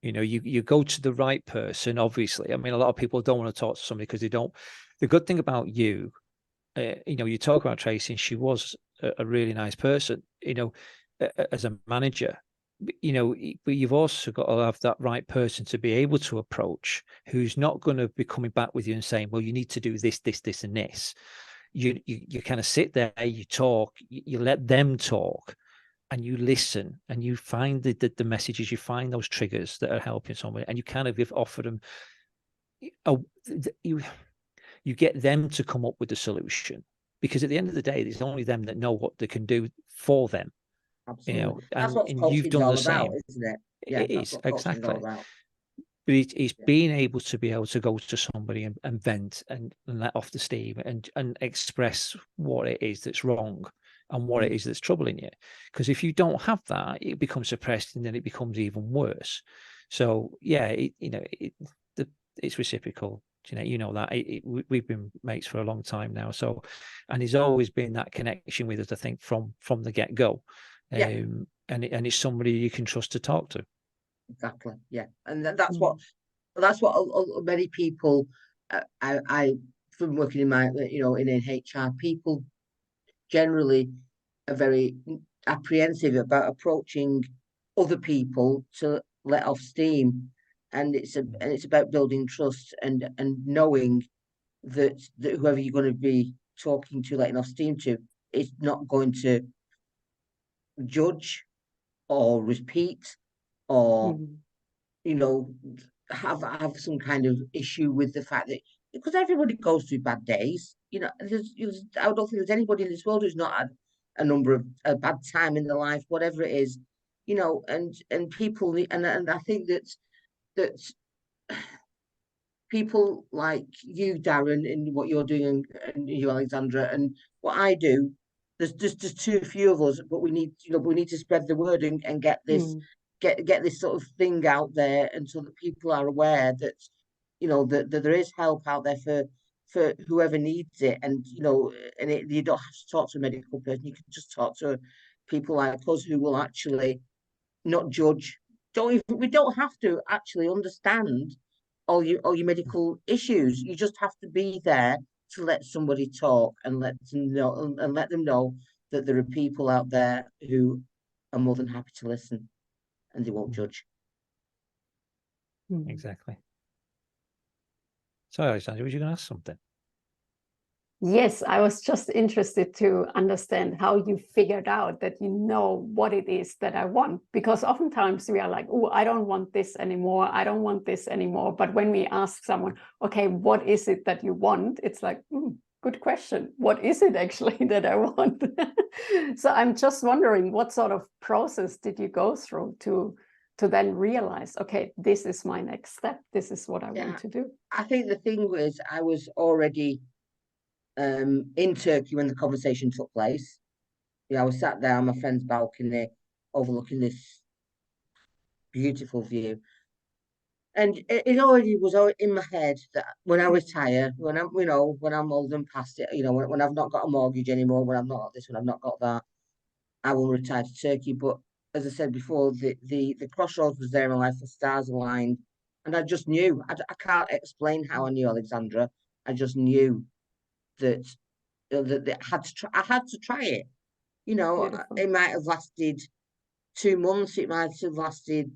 You go to the right person, obviously. I mean, a lot of people don't want to talk to somebody because they don't. The good thing about you, you talk about Tracy, and she was a really nice person, as a manager. But you've also got to have that right person to be able to approach, who's not going to be coming back with you and saying, well, you need to do this, this, this, and this. You kind of sit there, you talk, you let them talk, and you listen, and you find the messages, you find those triggers that are helping somebody, and you kind of offer them, you get them to come up with the solution, because at the end of the day, it's only them that know what they can do for them. Absolutely. That's what coaching is all about, isn't it? Yeah, it is, exactly. But it's being able to go to somebody and vent and let off the steam and express what it is that's wrong and what it is that's troubling you. Because if you don't have that, it becomes suppressed, and then it becomes even worse. So yeah, it's reciprocal. That we've been mates for a long time now. So, and there's always been that connection with us, I think, from the get go. And it's somebody you can trust to talk to. Exactly. Yeah, and that's what many people. I from working in my in HR, people generally are very apprehensive about approaching other people to let off steam, and it's about building trust and knowing that whoever you're going to be talking to, letting off steam to, is not going to judge or repeat or have some kind of issue with the fact that, because everybody goes through bad days. I don't think there's anybody in this world who's not had a number of a bad time in their life, whatever it is. And people and I think that people like you, Darren, in what you're doing, and you, Alexandra, and what I do, there's just too few of us, but we need to spread the word and get this get this sort of thing out there, and so that people are aware that that there is help out there for whoever needs it, and you don't have to talk to a medical person. You can just talk to people like us who will actually not judge. We don't have to actually understand all your medical issues. You just have to be there to let somebody talk and let them know that there are people out there who are more than happy to listen, and they won't judge. Exactly. So, Alexandra, were you going to ask something? Yes, I was just interested to understand how you figured out that you know what it is that I want. Because oftentimes we are like, oh, I don't want this anymore. I don't want this anymore. But when we ask someone, okay, what is it that you want? It's like, good question. What is it actually that I want? So I'm just wondering, what sort of process did you go through to then realize, okay, this is my next step. This is what I want to do. I think the thing was, I was already in Turkey when the conversation took place. I was sat there on my friend's balcony overlooking this beautiful view. And it already was in my head that when I retire, when I'm old and past it, when I've not got a mortgage anymore, when I've not got this, when I've not got that, I will retire to Turkey. But as I said before, the crossroads was there in my life, the stars aligned. And I just knew, I can't explain how I knew, Alexandra. I just knew that I had to try it. Beautiful. It might have lasted 2 months. It might have lasted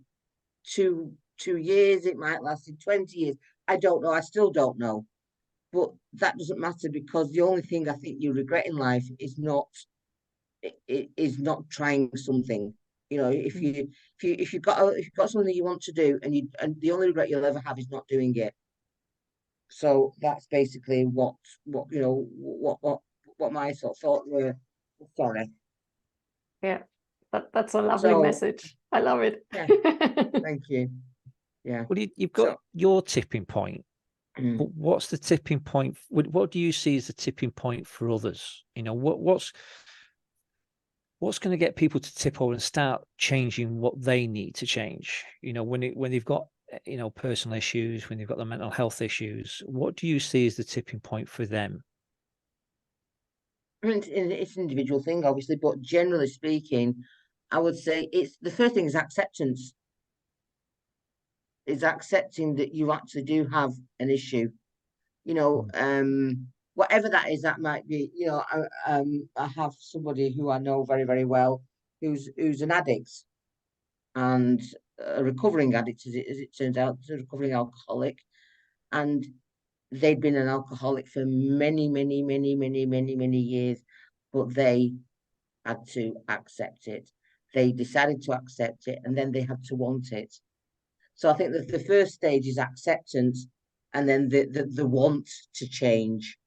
two years. It might have lasted 20 years. I don't know. I still don't know. But that doesn't matter, because the only thing I think you regret in life is not trying something. If you've got something you want to do, and the only regret you'll ever have is not doing it. So that's basically what my sort of thought were. Sorry. Yeah, that's a lovely message. I love it. Yeah. Thank you. Yeah. Well, you've got your tipping point. But what's the tipping point? What do you see as the tipping point for others? What's going to get people to tip over and start changing what they need to change? When they've got personal issues, when they've got the mental health issues, what do you see as the tipping point for them? I mean, it's an individual thing, obviously, but generally speaking, I would say it's the first thing is acceptance. Is accepting that you actually do have an issue. Whatever that is, that might be. I have somebody who I know very, very well who's an addict, and a recovering addict, as it turns out, a recovering alcoholic, and they'd been an alcoholic for many, many, many, many, many, many years, but they had to accept it. They decided to accept it, and then they had to want it. So I think that the first stage is acceptance, and then the want to change.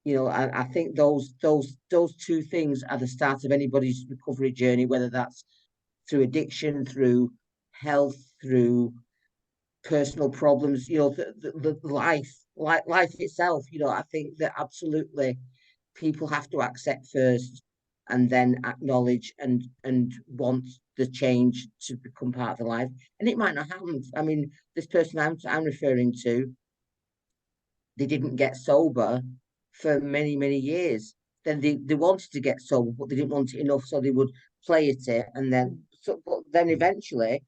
I think those two things are the start of anybody's recovery journey, whether that's through addiction, through health, through personal problems, the life itself. I think that absolutely people have to accept first, and then acknowledge and want the change to become part of the life. And it might not happen. I mean, this person I'm referring to, they didn't get sober for many, many years. Then they wanted to get sober, but they didn't want it enough, so they would play at it, and but then eventually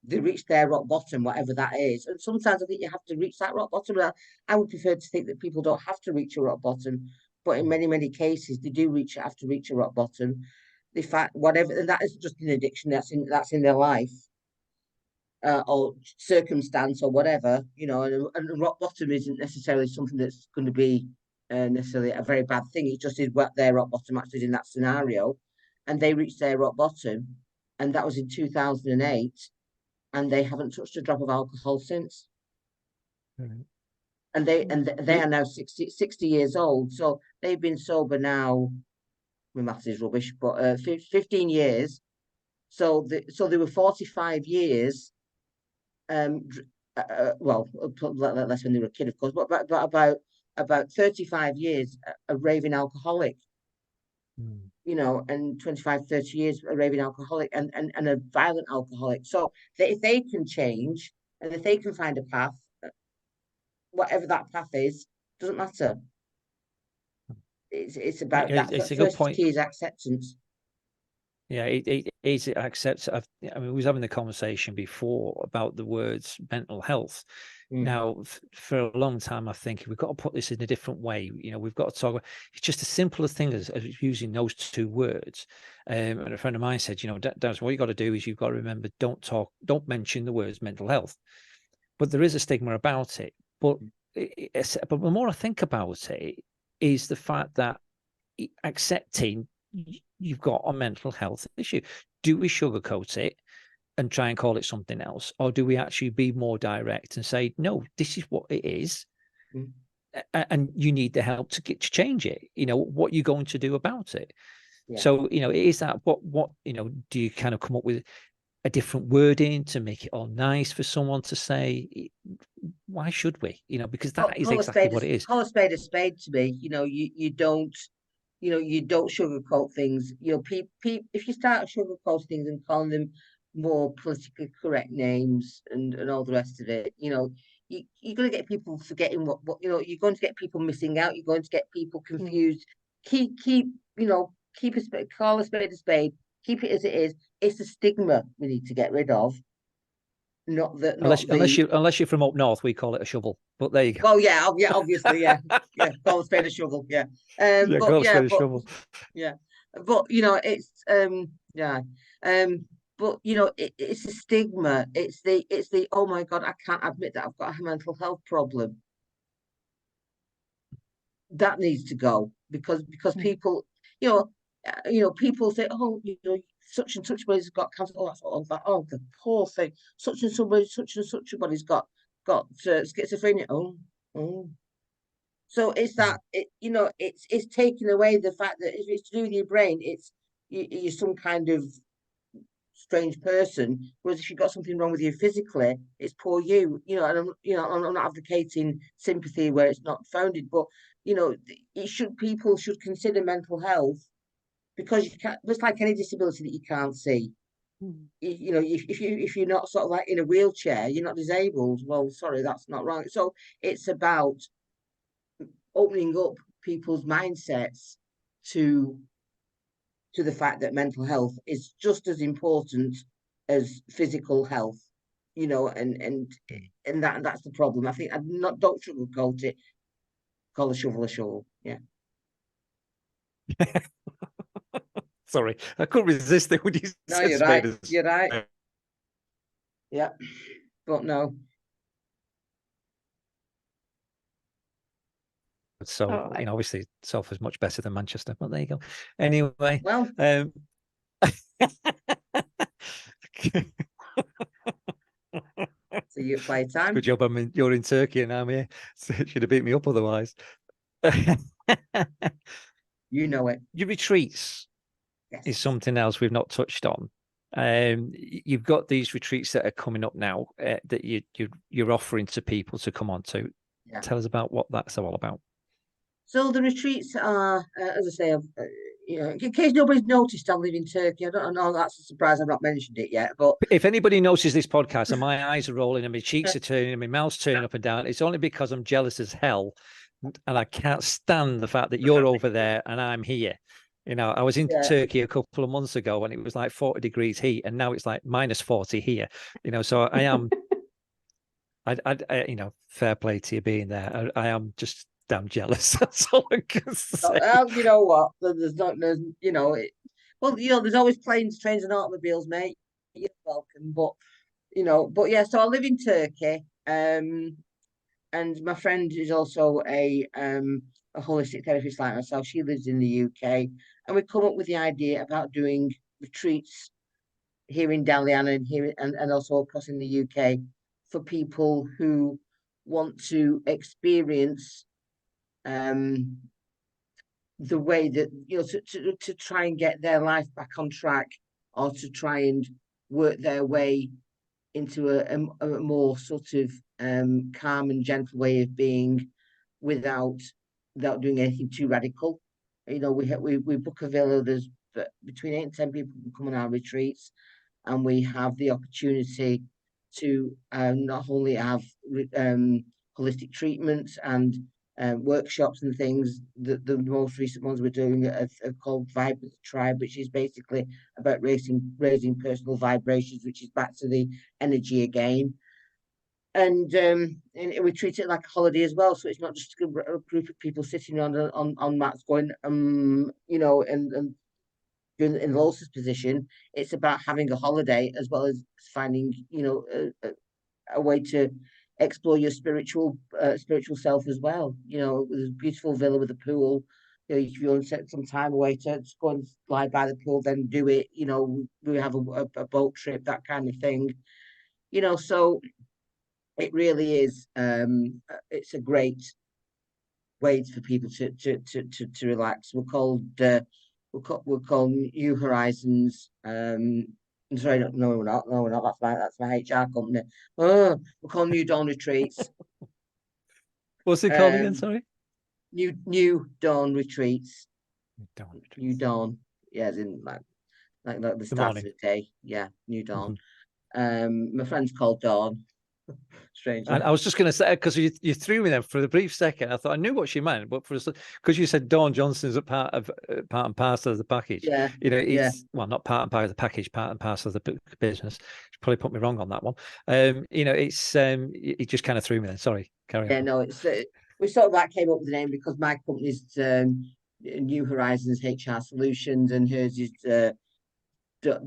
they reach their rock bottom, whatever that is. And sometimes I think you have to reach that rock bottom. I would prefer to think that people don't have to reach a rock bottom, but in many, many cases they do have to reach a rock bottom. They find whatever, and that is just an addiction that's in their life, or circumstance or whatever, and rock bottom isn't necessarily something that's going to be necessarily a very bad thing. It just is what their rock bottom actually is in that scenario, and they reached their rock bottom, and that was in 2008. And they haven't touched a drop of alcohol since. Mm-hmm. And they are now 60 years old. So they've been sober now, my maths is rubbish, but 15 years. So they were 45 years, well, less when they were a kid, of course, but about 35 years a raving alcoholic. And 25, 30 years a raving alcoholic and a violent alcoholic. So if they can change, and if they can find a path, whatever that path is, doesn't matter. It's about that. It's a first good point. key is acceptance. Yeah, it is accept. I mean, we was having the conversation before about the words mental health. Now, for a long time, I think we've got to put this in a different way. You know, we've got to talk about, it's just a simple thing as using those two words. And a friend of mine said, you know, Darren, what you got to do is you've got to remember, don't mention the words mental health. But there is a stigma about it. But the more I think about it, is the fact that accepting you've got a mental health issue. Do we sugarcoat it and try and call it something else, or do we actually be more direct and say, no, this is what it is, and you need the help to change it? You know, what you're going to do about it. So, you know, is that what you know, do you kind of come up with a different wording to make it all nice for someone to say? Why should we? You know, because that is exactly what it is. Call a spade to me. You know, you don't sugarcoat things. You know, if you start sugarcoating things and calling them more politically correct names and all the rest of it, you know, you're going to get people forgetting what you know. You're going to get people missing out. You're going to get people confused. Call a spade a spade. Keep it as it is. It's a stigma we need to get rid of. Unless you're from up north, we call it a shovel. But there you go. Well, yeah, obviously, yeah, call a spade a shovel, yeah. Shovel. Yeah, but you know, it's but you know, it's a stigma. It's the oh my God, I can't admit that I've got a mental health problem. That needs to go because people, people say, oh, you know, such and such body's got cancer. Oh, the poor thing. Such and such a body's got schizophrenia. Oh. So it's that it's taking away the fact that if it's to do with your brain, you're some kind of strange person. Whereas if you've got something wrong with you physically, it's poor you. You know, and I'm not advocating sympathy where it's not founded, but you know, people should consider mental health, because you can't. It's like any disability that you can't see. You know, if you're not sort of like in a wheelchair, you're not disabled. Well, sorry, that's not right. So it's about opening up people's mindsets to the fact that mental health is just as important as physical health. You know, and that's the problem. I think don't sugarcoat it. Call a shovel a shovel. Yeah. Sorry, I couldn't resist it when you said you're right. You're right. Yeah, but no. So, you know, obviously Salford's much better than Manchester, but there you go. Anyway, well, so you play time. Good job. You're in Turkey and I'm here. So it should have beat me up otherwise. You know it. Your retreats is something else we've not touched on. You've got these retreats that are coming up now that you're offering to people to come on to. Yeah. Tell us about what that's all about. So the retreats are, as I say, in case nobody's noticed, I live in Turkey. I don't know. That's a surprise. I've not mentioned it yet. But if anybody notices this podcast and my eyes are rolling and my cheeks are turning and my mouth's turning up and down, it's only because I'm jealous as hell, and I can't stand the fact that you're over there and I'm here. You know, I was in Turkey a couple of months ago when it was like 40 degrees heat, and now it's like minus 40 here. You know, so I am. I you know, fair play to you being there. I am just damn jealous. That's all I can say. You know what? There's you know, there's always planes, trains, and automobiles, mate. You're welcome. But yeah. So I live in Turkey, and my friend is also a holistic therapist like myself. She lives in the UK, and we come up with the idea about doing retreats here in Dalian and also across in the UK for people who want to experience the way that, you know, to try and get their life back on track, or to try and work their way into a more sort of calm and gentle way of being without doing anything too radical. You know, we book a villa. There's between 8 and 10 people who come on our retreats, and we have the opportunity to not only have holistic treatments and workshops and things. The most recent ones we're doing are called Vibrant Tribe, which is basically about raising personal vibrations, which is back to the energy again. And we treat it like a holiday as well, so it's not just a group of people sitting on mats going you know, and doing in Losa's position. It's about having a holiday as well as finding, you know, a way to explore your spiritual self as well. You know, there's a beautiful villa with a pool. You know, if you want to set some time away to go and lie by the pool, then do it. You know, we have a boat trip, that kind of thing. You know, so it really is. It's a great way for people to relax. We're called New Horizons. I'm sorry, no, we're not. No, we're not. That's my HR company. Oh, we're called New Dawn Retreats. What's it called again? Sorry. New Dawn Retreats. Dawn Retreats. New Dawn. Yeah, as in like the start of the day. Yeah, New Dawn. My friend's called Dawn. Strange. And I was just going to say, because you threw me there for a brief second. I thought I knew what she meant, but because you said Dawn Johnson's a part and parcel of the package. Yeah. You know, it's well, not part and parcel of the package, part and parcel of the business. She probably put me wrong on that one. You know, it's it just kind of threw me then. Sorry, carry on. Yeah, no, it's we sort of came up with the name because my company's New Horizons HR Solutions, and hers is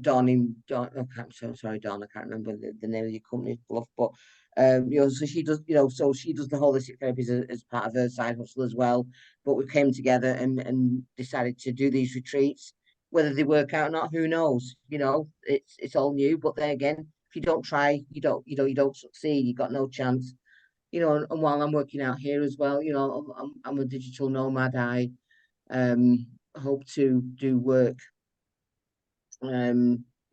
Dawn. Sorry, Dawn. I can't remember the name of your company, Bluff, but you know, so she does, you know, so she does the holistic therapies as part of her side hustle as well. But we came together and decided to do these retreats. Whether they work out or not, who knows? You know, it's all new. But then again, if you don't try, you don't succeed. You got no chance. You know, and while I'm working out here as well, you know, I'm a digital nomad. I hope to do work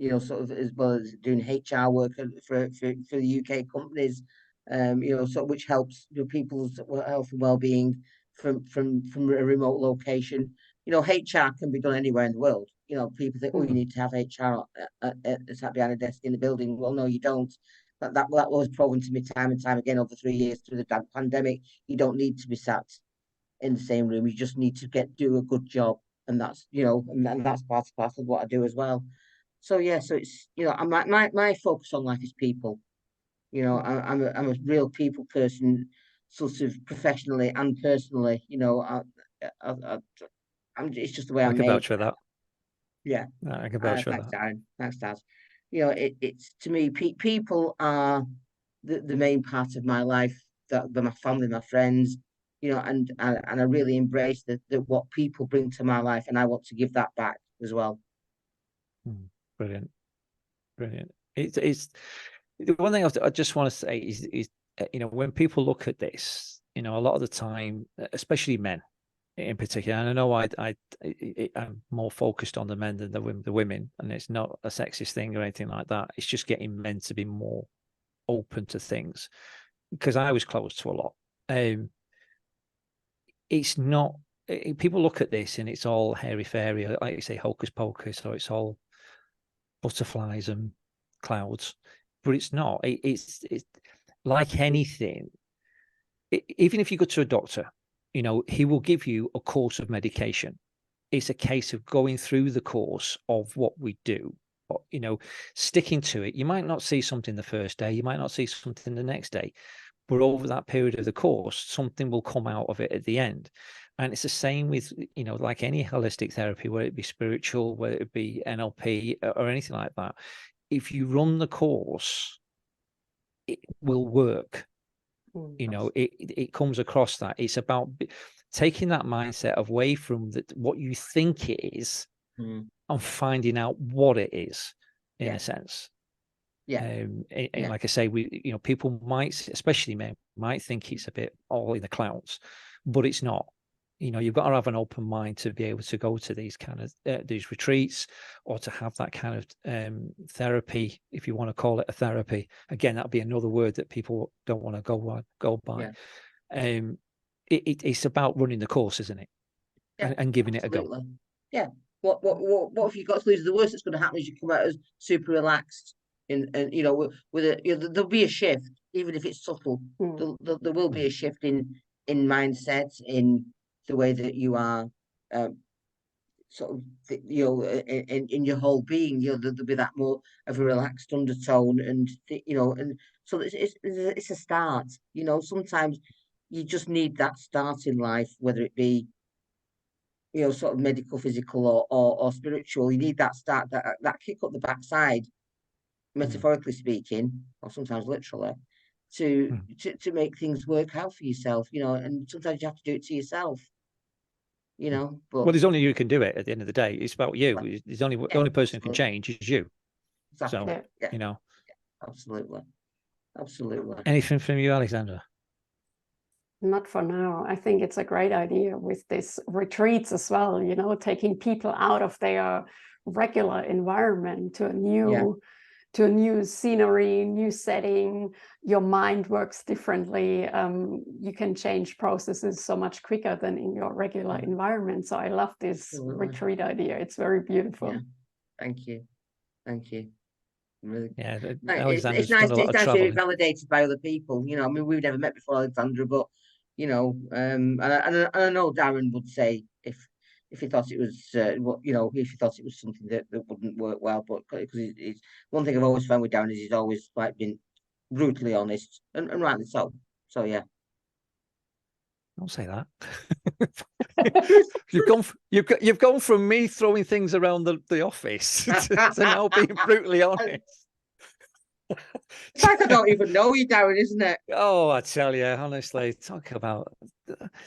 you know, sort of as well as doing HR work for the UK companies, you know, so which helps, you know, people's health and well-being from a remote location. You know, HR can be done anywhere in the world. You know, people think, oh, you need to have HR sat behind a desk in the building. Well, no, you don't. That was proven to me time and time again over 3 years through the pandemic. You don't need to be sat in the same room. You just need to do a good job, and that's, you know, and that's part of what I do as well. So yeah, so it's, you know, my focus on life is people. You know, I'm a real people person, sort of professionally and personally. You know, it's just the way I'm I can made. vouch for that. Yeah, I can vouch for thanks, that. Darren. Thanks, Dad. You know, it's to me, people are the main part of my life. That my family, my friends. You know, and I really embrace the what people bring to my life, and I want to give that back as well. Brilliant. It's the one thing I just want to say is you know, when people look at this, you know, a lot of the time, especially men in particular, and I know I'm more focused on the men than the women, and it's not a sexist thing or anything like that. It's just getting men to be more open to things, because I was closed to a lot. It's not, people look at this and it's all hairy fairy, like you say, hocus pocus, or it's all butterflies and clouds, but it's not. It's like anything. Even if you go to a doctor, you know, he will give you a course of medication. It's a case of going through the course of what we do, you know, sticking to it. You might not see something the first day, you might not see something the next day, but over that period of the course, something will come out of it at the end. And it's the same with, you know, like any holistic therapy, whether it be spiritual, whether it be NLP or anything like that. If you run the course, it will work. You know, it comes across that. It's about taking that mindset away from what you think it is and finding out what it is, in a sense. Yeah. And like I say, you know, people might, especially men, might think it's a bit all in the clouds, but it's not. You know, you've got to have an open mind to be able to go to these kind of these retreats, or to have that kind of therapy, if you want to call it a therapy. Again, that'd be another word that people don't want to go by. Yeah. It's about running the course, isn't it? Yeah, and giving it a go. Yeah. What if you got to lose? The worst that's going to happen is you come out as super relaxed, and you know, with a, you know, there'll be a shift, even if it's subtle. There will be a shift in mindset, in the way that you are, sort of, in your whole being, there'll be that more of a relaxed undertone, and and so it's a start. Sometimes you just need that start in life, whether it be sort of medical, physical, or spiritual. You need that start, that kick up the backside, metaphorically speaking, or sometimes literally, to make things work out for yourself. And sometimes you have to do it to yourself. But well, there's only you who can do it at the end of the day. It's about you. Right. There's only the only person who can change is you. Exactly. So, Yeah. Absolutely. Anything from you, Alexandra? Not for now. I think it's a great idea with these retreats as well, taking people out of their regular environment to a new scenery, new setting. Your mind works differently. You can change processes so much quicker than in your regular environment. So I love this retreat idea. It's very beautiful. Yeah. Thank you. Really. Yeah, It's nice to be validated by other people. I mean, we've never met before, Alexandra, but and I know Darren would say if he thought it was if he thought it was something that wouldn't work well, but because it's one thing I've always found with Darren is he's always been brutally honest, and rightly so. So yeah. Don't say that. You've gone from me throwing things around the office to now being brutally honest. It's like I don't even know you, Darren, isn't it? Oh, I tell you, honestly, talk about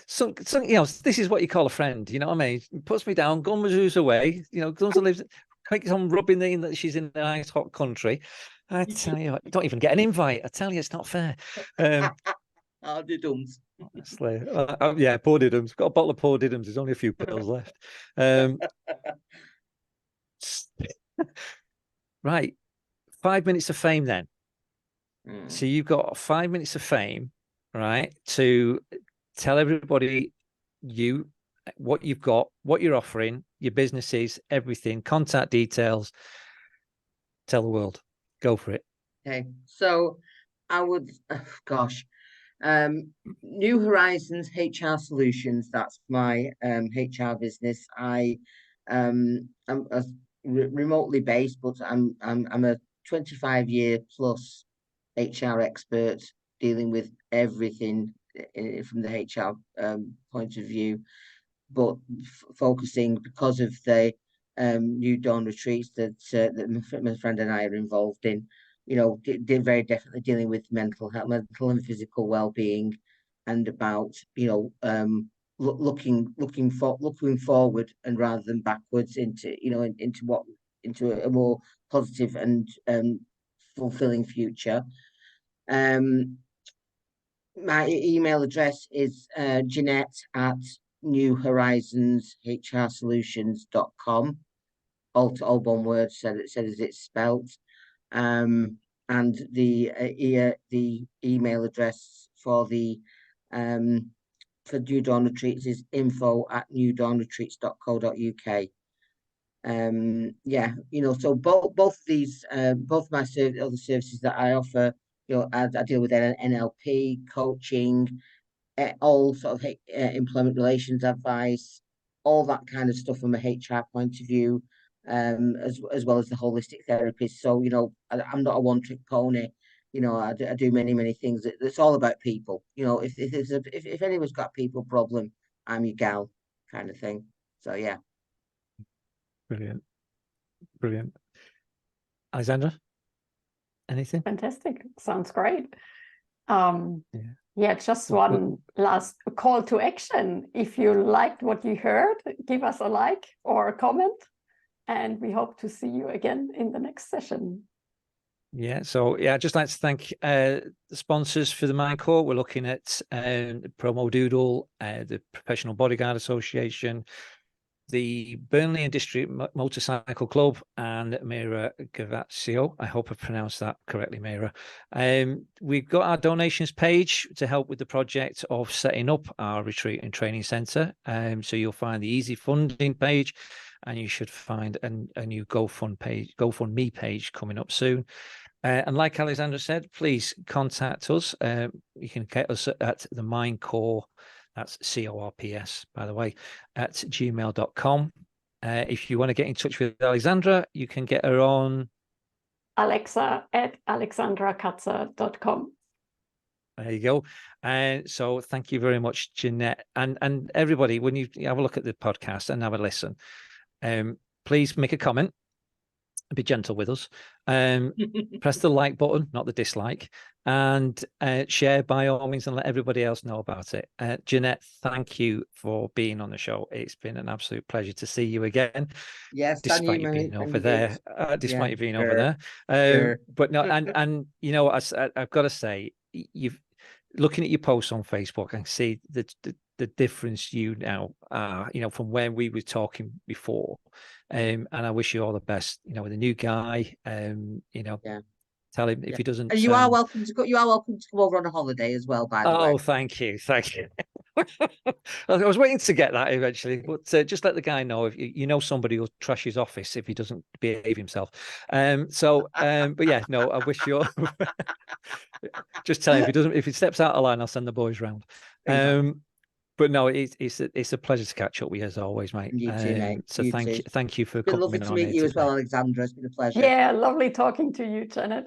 some this is what you call a friend. You know what I mean? Puts me down, Gumazoo's away. Gunza lives, keeps on rubbing in that she's in the nice hot country. I tell you, you don't even get an invite. I tell you, it's not fair. Oh, the dums. Honestly, yeah, poor Diddums. Got a bottle of poor Diddums. There's only a few pills left. Right, 5 minutes of fame then. So you've got 5 minutes of fame, right, to tell everybody what you've got, what you're offering, your businesses, everything, contact details. Tell the world. Go for it. Okay, so I would, New Horizons HR Solutions. That's my HR business. I'm remotely based, but I'm a 25-year plus HR expert, dealing with everything from the HR point of view, but focusing, because of the New Dawn retreats that my friend and I are involved in. Very definitely dealing with mental health, mental and physical well-being, and about looking forward, and rather than backwards, into a more positive and fulfilling future. My email address is Jeanette at newhorizonsHRsolutions.com. All one word, said as it's spelt. And the email address for the for New Dawn Retreats is info@newdawnretreats.co.uk. So both these, both my other services that I offer, I deal with NLP coaching, all sort of employment relations advice, all that kind of stuff from a HR point of view, as well as the holistic therapist. So I'm not a one-trick pony. I do many things. It's all about people. If anyone's got a people problem, I'm your gal, kind of thing. So yeah. Brilliant. Alexandra, anything? Fantastic. Sounds great. Yeah, just one last call to action. If you liked what you heard, give us a like or a comment, and we hope to see you again in the next session. Yeah, so I'd just like to thank the sponsors for the Mind Core. We're looking at PromoDoodle, the Professional Bodyguard Association, the Burnley and District Motorcycle Club, and Mira Gervacio. I hope I pronounced that correctly, Mira. We've got our donations page to help with the project of setting up our retreat and training centre. So you'll find the easy funding page, and you should find a new GoFundMe page coming up soon. And like Alexandra said, please contact us. You can get us at the Mind Core, that's CORPS, by the way, at gmail.com. If you want to get in touch with Alexandra, you can get her on Alexa@alexandrakatzer.com. There you go. And so thank you very much, Jeanette. And everybody, when you have a look at the podcast and have a listen, please make a comment. Be gentle with us. Press the like button, not the dislike, and share by all means and let everybody else know about it. Jeanette, thank you for being on the show. It's been an absolute pleasure to see you again. Yes, despite you being over there. Despite you being over there. But no, and you know, I've got to say, you've looking at your posts on Facebook, I can see the difference you now are, you know, from when we were talking before. And I wish you all the best, you know, with the new guy. You know, tell him if he doesn't. And you are welcome to go. You are welcome to come over on a holiday as well. By the way. Oh, thank you. I was waiting to get that eventually, but just let the guy know if you know somebody who'll trash his office if he doesn't behave himself. But yeah, no, I wish you all. Just tell him if he steps out of line, I'll send the boys round. But no, it's a pleasure to catch up with you as always, mate. You too, mate. So thank you for It's been coming lovely to on meet here you today. as well, Alexandra. It's been a pleasure. Yeah, lovely talking to you, Janet.